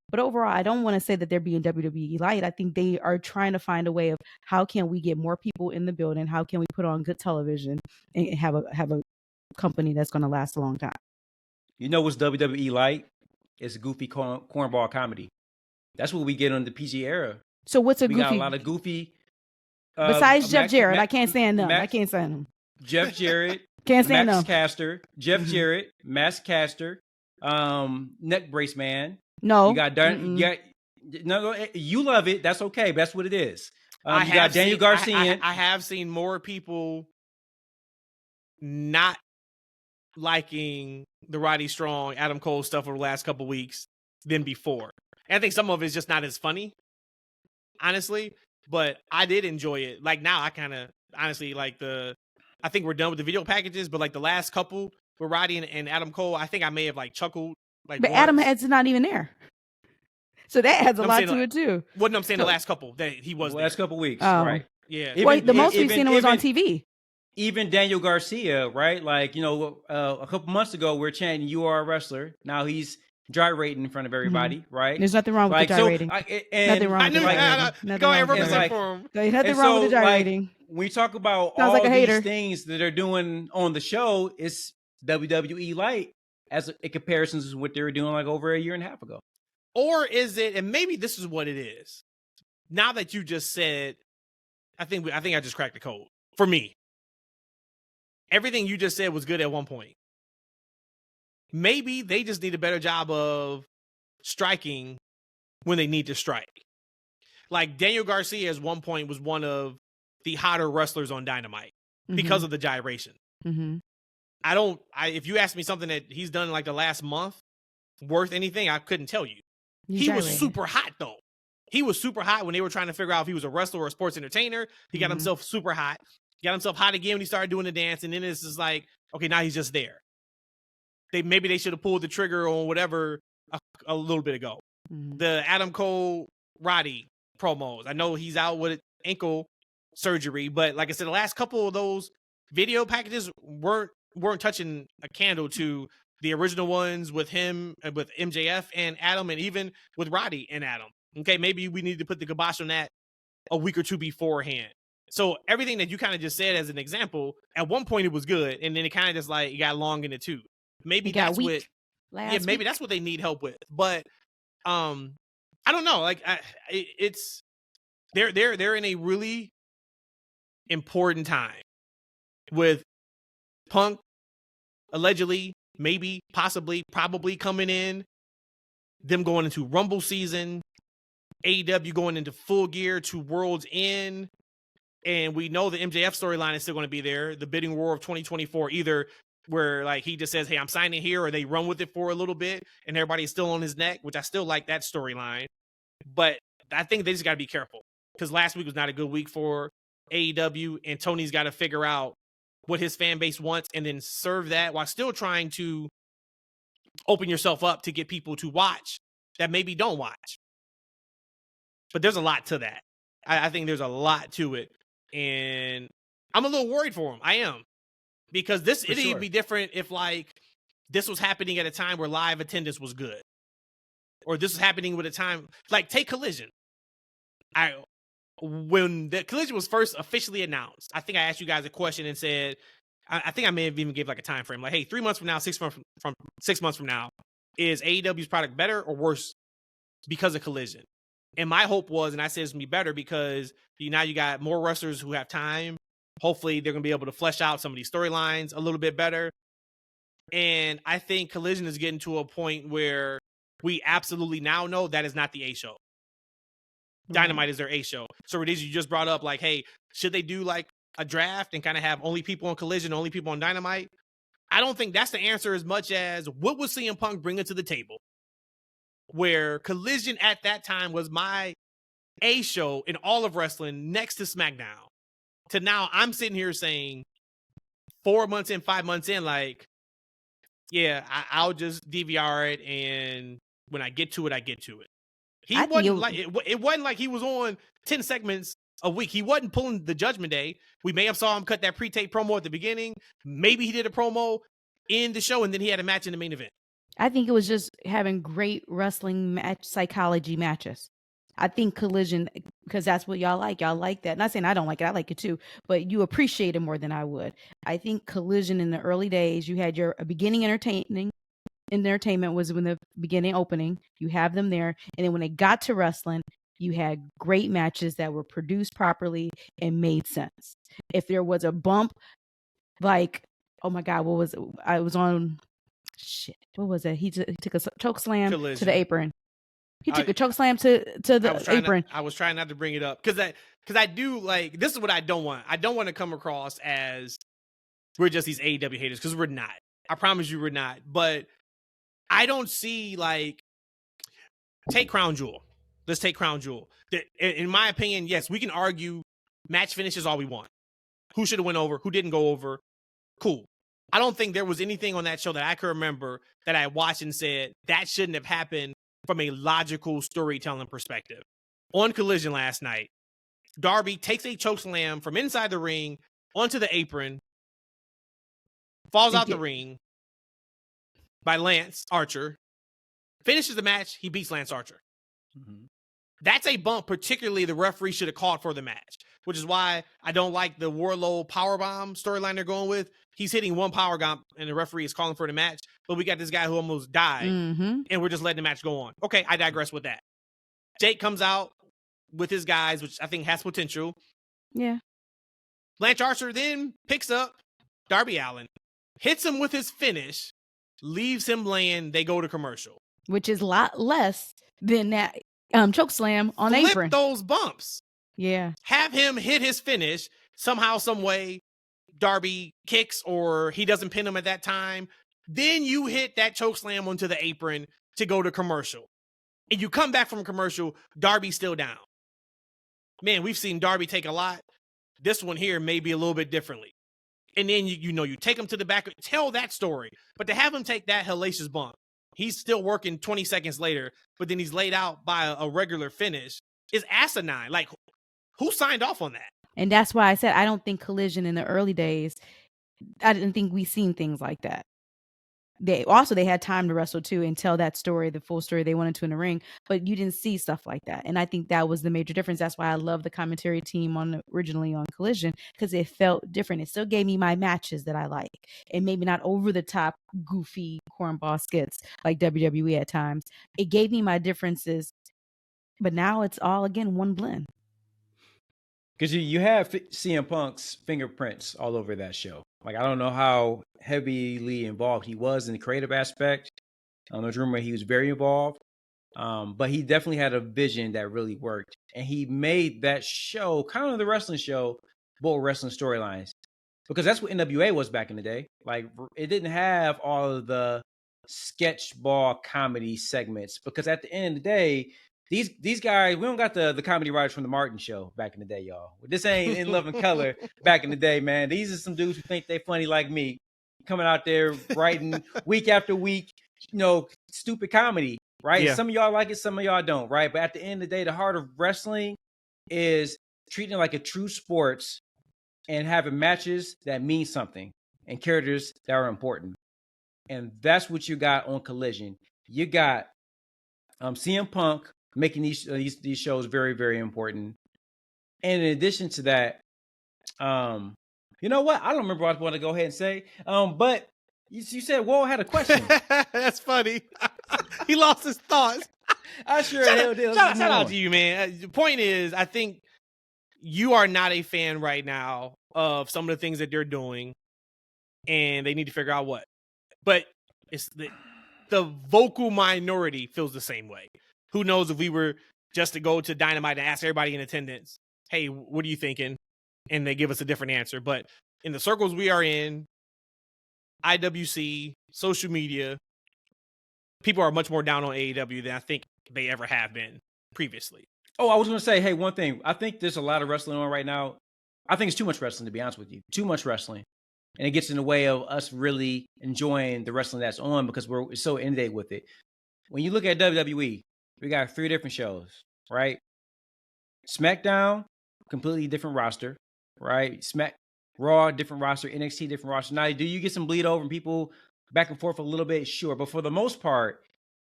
But overall, I don't want to say that they're being WWE light. I think they are trying to find a way of how can we get more people in the building? How can we put on good television and have a company that's going to last a long time? You know what's WWE light? It's goofy cornball comedy. That's what we get on the PG era. So what's a we goofy? got a lot of goofy. Besides Jeff Jarrett, I can't stand them. I can't stand them. Jeff Jarrett, can't stand Max them. Caster, Jeff Jarrett, Max Caster, Neck Brace Man. No, you got no, you love it. That's okay. That's what it is. You got Daniel Garcia. I have seen more people not liking the Roddy Strong, Adam Cole stuff over the last couple weeks than before. And I think some of it's just not as funny, honestly. But I did enjoy it. Like now, I kind of honestly like I think we're done with the video packages, but like the last couple with Roddy and Adam Cole, I think I may have like chuckled. Like, but once. Adam Head's not even there, so that adds a lot to it too. What I'm saying, the last couple that he was the last couple weeks, right? Yeah. The most we've seen was on TV. Even Daniel Garcia, right? Like, a couple months ago, we we're chanting, "You are a wrestler." Now he's gyrating in front of everybody, right? There's nothing wrong with the gyrating. Nothing wrong with the gyrating. Go ahead, represent for him. Nothing wrong with the gyrating. We talk about all these things that they're doing on the show. It's WWE light as in comparisons to what they were doing like over a year and a half ago. Or is it? And maybe this is what it is. Now that you just said, I think I just cracked the code for me. Everything you just said was good at one point. Maybe they just need a better job of striking when they need to strike. Like Daniel Garcia at one point was one of the hotter wrestlers on Dynamite because of the gyration. Mm-hmm. If you ask me something that he's done like the last month worth anything, I couldn't tell you. He was super hot though. He was super hot when they were trying to figure out if he was a wrestler or a sports entertainer. He got himself super hot. Got himself hot again when he started doing the dance, and then it's just like, okay, now he's just there. Maybe they should have pulled the trigger on whatever a little bit ago. Mm-hmm. The Adam Cole Roddy promos. I know he's out with ankle surgery, but like I said, the last couple of those video packages weren't touching a candle to the original ones with him, with MJF and Adam, and even with Roddy and Adam. Okay, maybe we need to put the kibosh on that a week or two beforehand. So everything that you kind of just said as an example, at one point it was good, and then it kind of just like it got long in the tooth. Maybe that's what, maybe that's what they need help with. But I don't know. Like it's they're in a really important time with Punk allegedly, maybe, possibly, probably coming in, them going into Rumble season, AEW going into full gear to World's End. And we know the MJF storyline is still going to be there. The bidding war of 2024, either where like he just says, hey, I'm signing here, or they run with it for a little bit and everybody's still on his neck, which I still like that storyline. But I think they just got to be careful because last week was not a good week for AEW, and Tony's got to figure out what his fan base wants and then serve that while still trying to open yourself up to get people to watch that maybe don't watch. But there's a lot to that. I think there's a lot to it. And I'm a little worried for him. I am. Because it'd be different if like this was happening at a time where live attendance was good. Or this was happening with a time like take Collision. When the Collision was first officially announced, I think I asked you guys a question and said, I think I may have even gave like a time frame, like, hey, 3 months from now, 6 months from now, is AEW's product better or worse because of Collision? And my hope was, and I said it's going to be better because now you got more wrestlers who have time. Hopefully they're going to be able to flesh out some of these storylines a little bit better. And I think Collision is getting to a point where we absolutely now know that is not the A show. Dynamite is their A show. So Rhodesia, you just brought up like, hey, should they do like a draft and kind of have only people on Collision, only people on Dynamite? I don't think that's the answer as much as what was CM Punk bringing to the table? Where Collision at that time was my A show in all of wrestling next to SmackDown. To now I'm sitting here saying 4 months in, 5 months in, like, yeah, I'll just DVR it, and when I get to it, I get to it. It wasn't like he was on 10 segments a week. He wasn't pulling the Judgment Day. We may have saw him cut that pre-tape promo at the beginning. Maybe he did a promo in the show, and then he had a match in the main event. I think it was just having great wrestling match psychology matches. I think Collision, because that's what y'all like. Y'all like that. Not saying I don't like it. I like it too, but you appreciate it more than I would. I think Collision in the early days, you had your beginning entertainment was when the beginning opening. You have them there, and then when it got to wrestling, you had great matches that were produced properly and made sense. If there was a bump, like, oh my God, what was it? I was on shit. What was it? He took a choke slam to Collision. the apron. He took I- a choke slam to the apron. I was trying not to bring it up because I do like, this is what I don't want. I don't want to come across as we're just these AEW haters, because we're not. I promise you we're not. But I don't see, like, take Crown Jewel. Let's take Crown Jewel. In my opinion, yes, we can argue match finishes all we want. Who should have went over? Who didn't go over? Cool. I don't think there was anything on that show that I could remember that I watched and said that shouldn't have happened from a logical storytelling perspective. On Collision last night, Darby takes a chokeslam from inside the ring onto the apron, falls out the ring by Lance Archer, finishes the match, he beats Lance Archer. Mm-hmm. That's a bump, particularly the referee should have called for the match, which is why I don't like the Wardlow powerbomb storyline they're going with. He's hitting one power bomb and the referee is calling for the match, but we got this guy who almost died, and we're just letting the match go on. Okay, I digress with that. Jake comes out with his guys, which I think has potential. Yeah. Lance Archer then picks up Darby Allin, hits him with his finish, leaves him laying, they go to commercial. Which is a lot less than that choke slam on Flip apron. those bumps. Yeah. Have him hit his finish somehow, some way. Darby kicks or he doesn't pin him at that time. Then you hit that choke slam onto the apron to go to commercial. And you come back from commercial, Darby's still down. Man, we've seen Darby take a lot. This one here may be a little bit differently. And then you take him to the back, tell that story. But to have him take that hellacious bump, he's still working 20 seconds later, but then he's laid out by a regular finish, is asinine. Like, who signed off on that? And that's why I said I don't think Collision in the early days, I didn't think we seen things like that. They had time to wrestle too and tell that story, the full story they wanted to in the ring, but you didn't see stuff like that. And I think that was the major difference. That's why I love the commentary team originally on Collision, because it felt different. It still gave me my matches that I like, and maybe not over the top, goofy cornball skits like WWE at times. It gave me my differences, but now it's all again one blend. Because you have CM Punk's fingerprints all over that show. Like, I don't know how heavily involved he was in the creative aspect. There's rumor he was very involved. But he definitely had a vision that really worked. And he made that show, kind of the wrestling show, both wrestling storylines. Because that's what NWA was back in the day. Like, it didn't have all of the sketch ball comedy segments. Because at the end of the day, these guys, we don't got the comedy writers from the Martin Show back in the day, y'all. This ain't In Love and Color back in the day, man. These are some dudes who think they funny like me, coming out there writing week after week, stupid comedy, right? Yeah. Some of y'all like it, some of y'all don't, right? But at the end of the day, the heart of wrestling is treating it like a true sports and having matches that mean something and characters that are important. And that's what you got on Collision. You got CM Punk making these shows very, very important. And in addition to that, you know what? I don't remember what I was going to go ahead and say. But you said Wall had a question. That's funny. He lost his thoughts. I sure did. Shout out to you, man. The point is, I think you are not a fan right now of some of the things that they're doing, and they need to figure out what. But it's the vocal minority feels the same way. Who knows if we were just to go to Dynamite and ask everybody in attendance, hey, what are you thinking? And they give us a different answer. But in the circles we are in, IWC, social media, people are much more down on AEW than I think they ever have been previously. Oh, I was going to say, hey, one thing. I think there's a lot of wrestling on right now. I think it's too much wrestling, to be honest with you. Too much wrestling. And it gets in the way of us really enjoying the wrestling that's on because we're so inundated with it. When you look at WWE, we got 3 different shows, right? SmackDown, completely different roster, right? Raw, different roster. NXT, different roster. Now, do you get some bleed over and people back and forth a little bit, sure. But for the most part,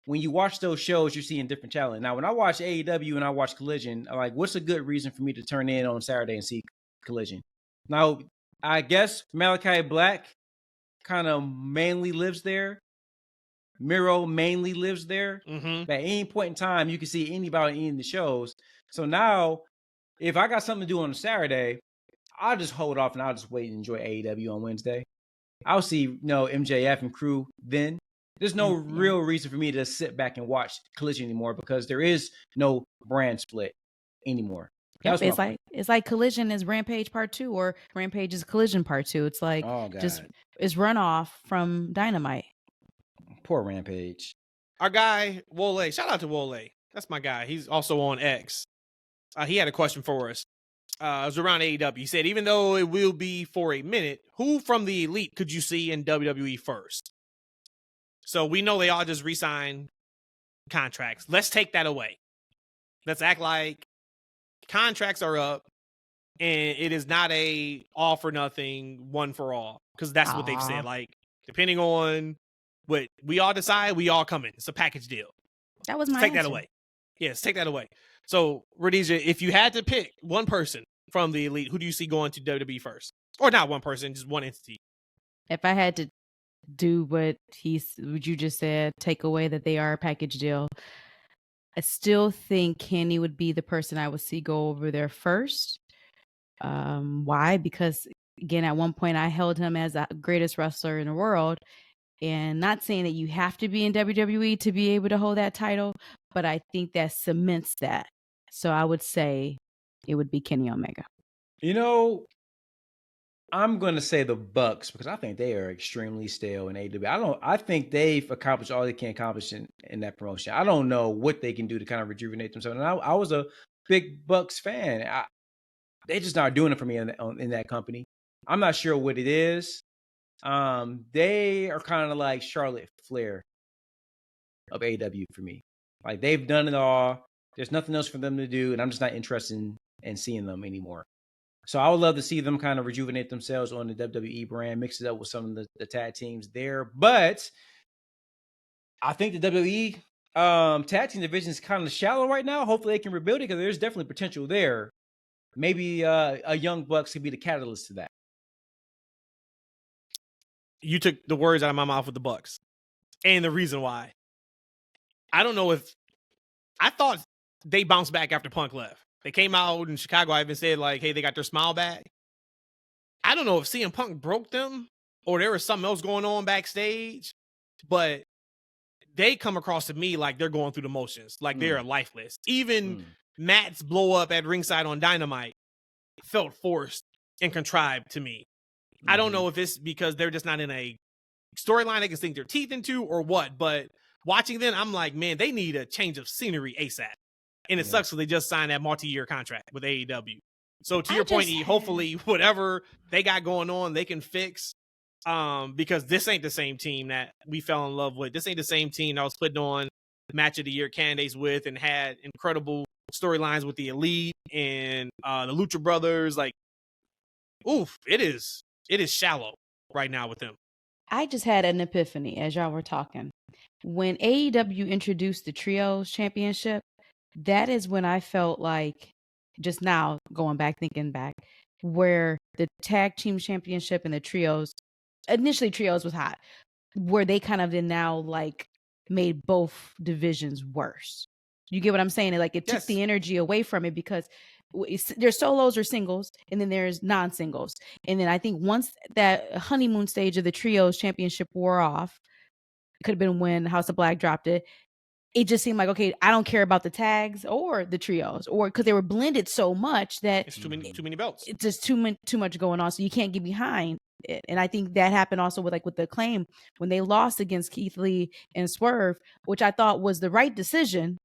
when you watch those shows, you're seeing different talent. Now, when I watch AEW and I watch Collision, I'm like, what's a good reason for me to turn in on Saturday and see Collision? Now, I guess Malachi Black kind of mainly lives there. Miro mainly lives there. Mm-hmm. At any point in time, you can see anybody in the shows. So now, if I got something to do on a Saturday, I'll just hold off and I'll just wait and enjoy AEW on Wednesday. I'll see, MJF and crew then. There's no real reason for me to sit back and watch Collision anymore because there is no brand split anymore. Yep, it's like Collision is Rampage Part 2 or Rampage is Collision Part 2. It's like it's runoff from Dynamite. Poor Rampage. Our guy, Wole, shout out to Wole. That's my guy. He's also on X. He had a question for us. It was around AEW. He said, even though it will be for a minute, who from the Elite could you see in WWE first? So we know they all just re-signed contracts. Let's take that away. Let's act like contracts are up and it is not a all for nothing, one for all. Because that's what they've said. Like, depending on what we all decide, we all come in. It's a package deal. That was my Take answer. that away. Yes, take that away. So, Rhodesia, if you had to pick one person from the Elite, who do you see going to WWE first? Or not one person, just one entity. If I had to do what you just said, take away that they are a package deal, I still think Kenny would be the person I would see go over there first. Why? Because, again, at one point I held him as the greatest wrestler in the world. And not saying that you have to be in WWE to be able to hold that title, but I think that cements that. So I would say it would be Kenny Omega. I'm going to say the Bucks because I think they are extremely stale in AEW. I think they've accomplished all they can accomplish in that promotion. I don't know what they can do to kind of rejuvenate themselves. And I was a big Bucks fan. They just not doing it for me in that company. I'm not sure what it is. They are kind of like Charlotte Flair of AEW for me. Like, they've done it all. There's nothing else for them to do, and I'm just not interested in seeing them anymore. So I would love to see them kind of rejuvenate themselves on the WWE brand, mix it up with some of the tag teams there. But I think the WWE tag team division is kind of shallow right now. Hopefully they can rebuild it because there's definitely potential there. Maybe a Young Bucks could be the catalyst to that. You took the words out of my mouth with the Bucks. And the reason why. I don't know if I thought they bounced back after Punk left. They came out in Chicago. I even said, like, hey, they got their smile back. I don't know if CM Punk broke them or there was something else going on backstage, but they come across to me like they're going through the motions, like they're lifeless. Even Matt's blow up at ringside on Dynamite felt forced and contrived to me. I don't know if it's because they're just not in a storyline they can sink their teeth into or what, but watching them, I'm like, man, they need a change of scenery ASAP. And it sucks because they just signed that multi-year contract with AEW. So to your point, E, hopefully whatever they got going on, they can fix. Because this ain't the same team that we fell in love with. This ain't the same team that was putting on Match of the Year candidates with and had incredible storylines with the Elite and the Lucha Brothers. Like, oof, it is shallow right now with them. I just had an epiphany as y'all were talking. When AEW introduced the Trios Championship, that is when I felt like, just now going back, thinking back, where the Tag Team Championship and the Trios, initially Trios was hot, where they kind of then now like made both divisions worse. You get what I'm saying? Like, it took the energy away from it because there's solos or singles, and then there's non-singles. And then I think once that honeymoon stage of the Trios Championship wore off, it could have been when House of Black dropped it. It just seemed like, okay, I don't care about the tags or the trios, or because they were blended so much that it's too many belts. It's just too much going on, so you can't get behind it. And I think that happened also with the Acclaim when they lost against Keith Lee and Swerve, which I thought was the right decision.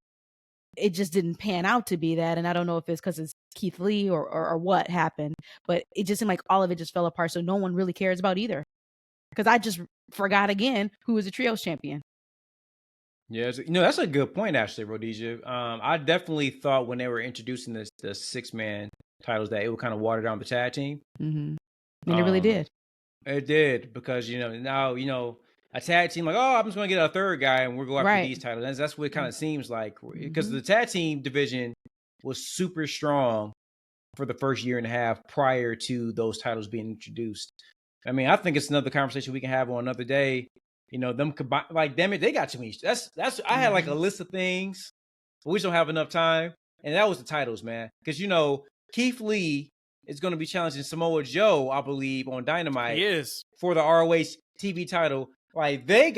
It just didn't pan out to be that, and I don't know if it's because it's Keith Lee or what happened, but it just seemed like all of it just fell apart. So no one really cares about either. Because I just forgot again who was the trios champion. Yeah, that's a good point, actually, Rhodesia. I definitely thought when they were introducing the 6-man titles that it would kind of water down the tag team. Mm-hmm. And it really did. It did, because now a tag team, like, oh, I'm just going to get a third guy and we'll go after Right. these titles. That's what it kind of seems like, because the tag team division was super strong for the first year and a half prior to those titles being introduced. I mean, I think it's another conversation we can have on another day. You know, them combined, like, damn it, they got too many. That's. I had like a list of things, but we just don't have enough time. And that was the titles, man. Because, you know, Keith Lee is going to be challenging Samoa Joe, I believe, on Dynamite. He is. For the ROH TV title. Like, they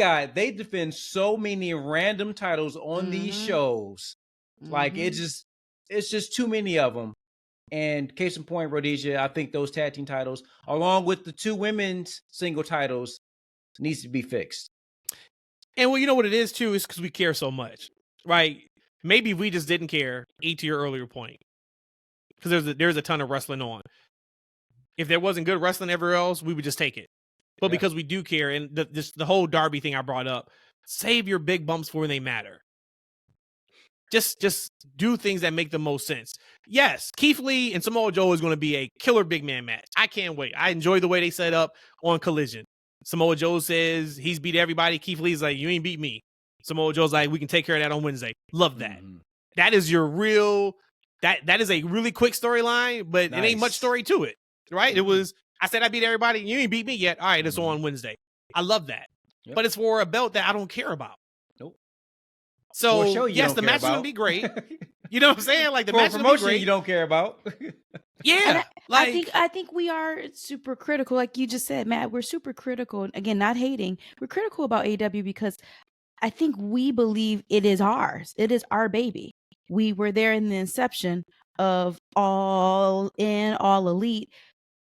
defend so many random titles on these shows. Like, it's just too many of them. And case in point, Rhodesia, I think those tag team titles, along with the 2 women's single titles, needs to be fixed. And well, you know what it is too, is because we care so much, right? Maybe we just didn't care, to your earlier point, because there's a ton of wrestling on. If there wasn't good wrestling everywhere else, we would just take it. But because we do care, and the whole Darby thing I brought up, save your big bumps for when they matter. Just do things that make the most sense. Yes, Keith Lee and Samoa Joe is going to be a killer big man match. I can't wait. I enjoy the way they set up on Collision. Samoa Joe says he's beat everybody. Keith Lee's like, you ain't beat me. Samoa Joe's like, we can take care of that on Wednesday. Love that. That is your real, that is a really quick storyline, but it ain't much story to it, right? It was, I said I beat everybody. You ain't beat me yet. All right, it's on Wednesday. I love that. But it's for a belt that I don't care about. So, yes, the match is going to be great. You know what I'm saying? Like, the match is going to be great. You don't care about. Yeah. I think we are super critical. Like you just said, Matt, we're super critical. Again, not hating. We're critical about AEW because I think we believe it is ours. It is our baby. We were there in the inception of All In, All Elite.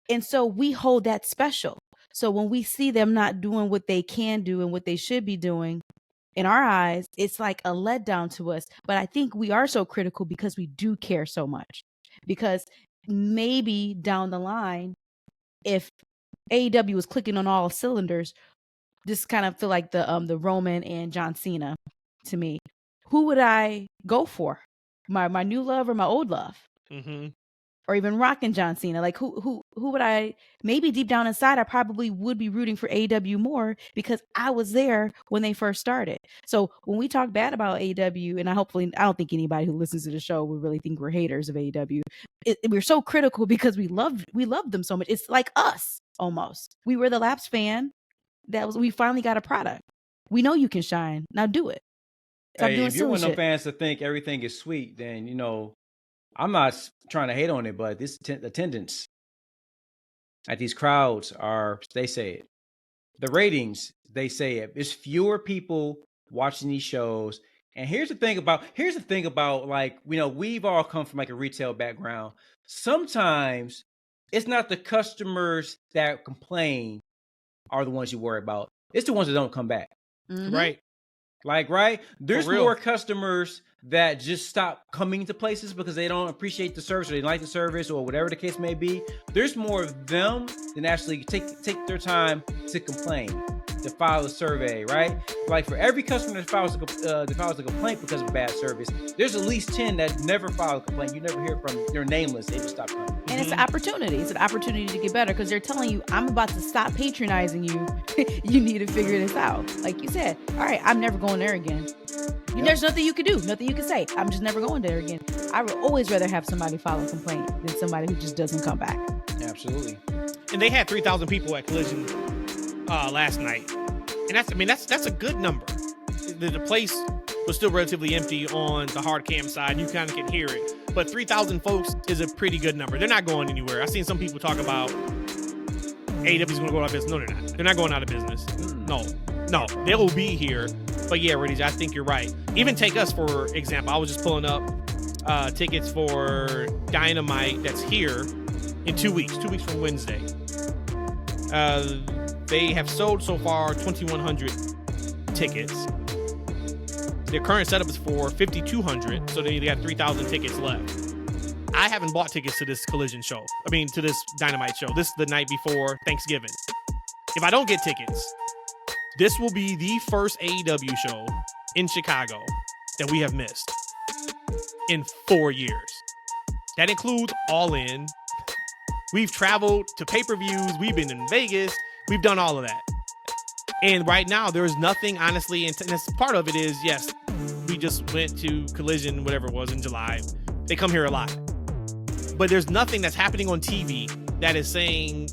And so we hold that special. So when we see them not doing what they can do and what they should be doing, in our eyes, it's like a letdown to us. But I think we are so critical because we do care so much. Because maybe down the line, if AEW was clicking on all cylinders, this kind of feel like the Roman and John Cena to me. Who would I go for? My new love or my old love? Or even Rock and John Cena? Like who would I? Maybe deep down inside, I probably would be rooting for AEW more because I was there when they first started. So when we talk bad about AEW, and I don't think anybody who listens to the show would really think we're haters of AEW. We're so critical because we love them so much. It's like us almost. We were the Laps fan. We finally got a product. We know you can shine. Now do it. Stop doing if you're one of silly them fans to think everything is sweet, then you know. I'm not trying to hate on it, but this attendance at these crowds they say it. The ratings, they say it. There's fewer people watching these shows. And here's the thing about like, you know, we've all come from like a retail background. Sometimes it's not the customers that complain are the ones you worry about. It's the ones that don't come back. Right. Like, right? There's more customers that just stop coming to places because they don't appreciate the service or they like the service or whatever the case may be. There's more of them than actually take their time to complain, to file a survey, right? Like for every customer that files a complaint because of bad service, there's at least 10 that never file a complaint. You never hear from, they're nameless. They just stop coming. And it's an opportunity. It's an opportunity to get better because they're telling you, I'm about to stop patronizing you. You need to figure this out. Like you said, all right, I'm never going there again. There's nothing you can do, nothing you can say. I'm just never going there again. I would always rather have somebody file a complaint than somebody who just doesn't come back. Absolutely. And they had 3,000 people at Collision last night. And that's a good number. The place was still relatively empty on the hard cam side. You kind of can hear it. But 3,000 folks is a pretty good number. They're not going anywhere. I've seen some people talk about AEW's going to go out of business. No, they're not. They're not going out of business. No, they will be here. But yeah, Rhodesia, I think you're right. Even take us, for example. I was just pulling up tickets for Dynamite that's here in 2 weeks from Wednesday. They have sold so far 2,100 tickets. Their current setup is for 5,200, so they got 3,000 tickets left. I haven't bought tickets to this Collision show. To this Dynamite show. This is the night before Thanksgiving. If I don't get tickets, this will be the first AEW show in Chicago that we have missed in 4 years. That includes All In. We've traveled to pay-per-views. We've been in Vegas. We've done all of that. And right now, there is nothing, honestly, and that's part of it is, yes, we just went to Collision, whatever it was, in July. They come here a lot. But there's nothing that's happening on TV that is saying,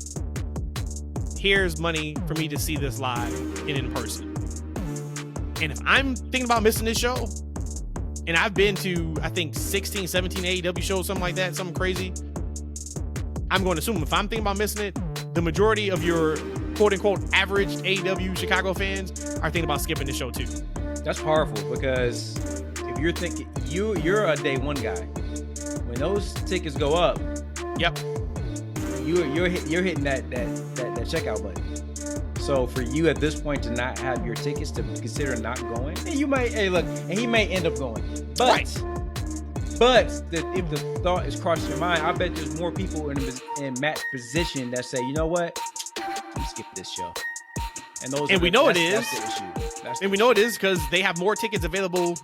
here's money for me to see this live and in person. And if I'm thinking about missing this show, and I've been to, I think, 16, 17 AEW shows, something like that, something crazy, I'm going to assume if I'm thinking about missing it, the majority of your quote-unquote average AEW Chicago fans are thinking about skipping the show too. That's powerful because if you're thinking, you're a day one guy. When those tickets go up, yep, you're hitting that checkout button. So for you at this point to not have your tickets, to consider not going, and you might, hey, look, and he may end up going, but right. But if the thought is crossing your mind, I bet there's more people in Matt's position that say, you know what, let me skip this show. And we know it is. That's the issue. And we know it is because they have more tickets available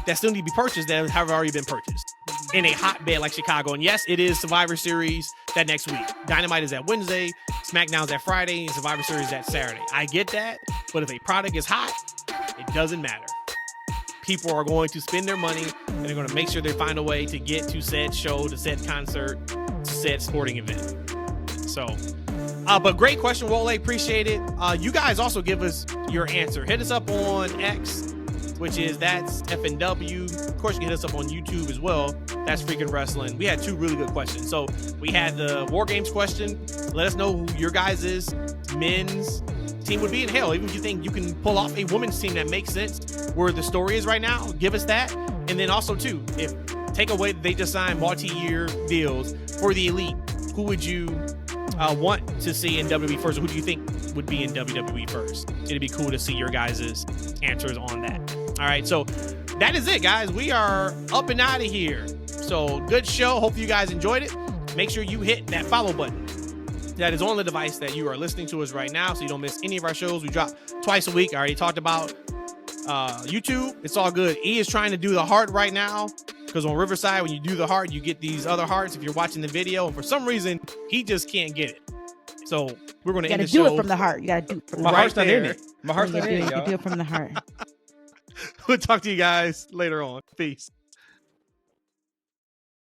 that still need to be purchased than have already been purchased in a hotbed like Chicago. And yes, it is Survivor Series that next week. Dynamite is that Wednesday, SmackDown's that Friday, and Survivor Series is that Saturday. I get that, but if a product is hot, it doesn't matter. People are going to spend their money, and they're going to make sure they find a way to get to said show, to said concert, to said sporting event. So, but great question, Wole. Appreciate it. You guys also give us your answer. Hit us up on X, which is that's FNW. Of course, you can hit us up on YouTube as well. That's Freakin' Wrestling. We had two really good questions. So we had the WarGames question. Let us know who your guys' men's team would be. And hell, even if you think you can pull off a women's team that makes sense where the story is right now, give us that. And then also too, if take away that they just signed multi-year deals for the elite, who would you want to see in WWE first, or who do you think would be in WWE first? It'd be cool to see your guys' answers on that. All right, so that is it, guys. We are up and out of here. So good show. Hope you guys enjoyed it. Make sure you hit that follow button that is on the device that you are listening to us right now, so you don't miss any of our shows. We drop twice a week. I already talked about YouTube. It's all good. E is trying to do the heart right now, because on Riverside, when you do the heart, you get these other hearts if you're watching the video, and for some reason he just can't get it. So we're going to end the show. You gotta do it from the heart. You gotta do it from my the heart's heart. not in it. My heart's not in it, You y'all. do it from the heart. We'll talk to you guys later on. Peace.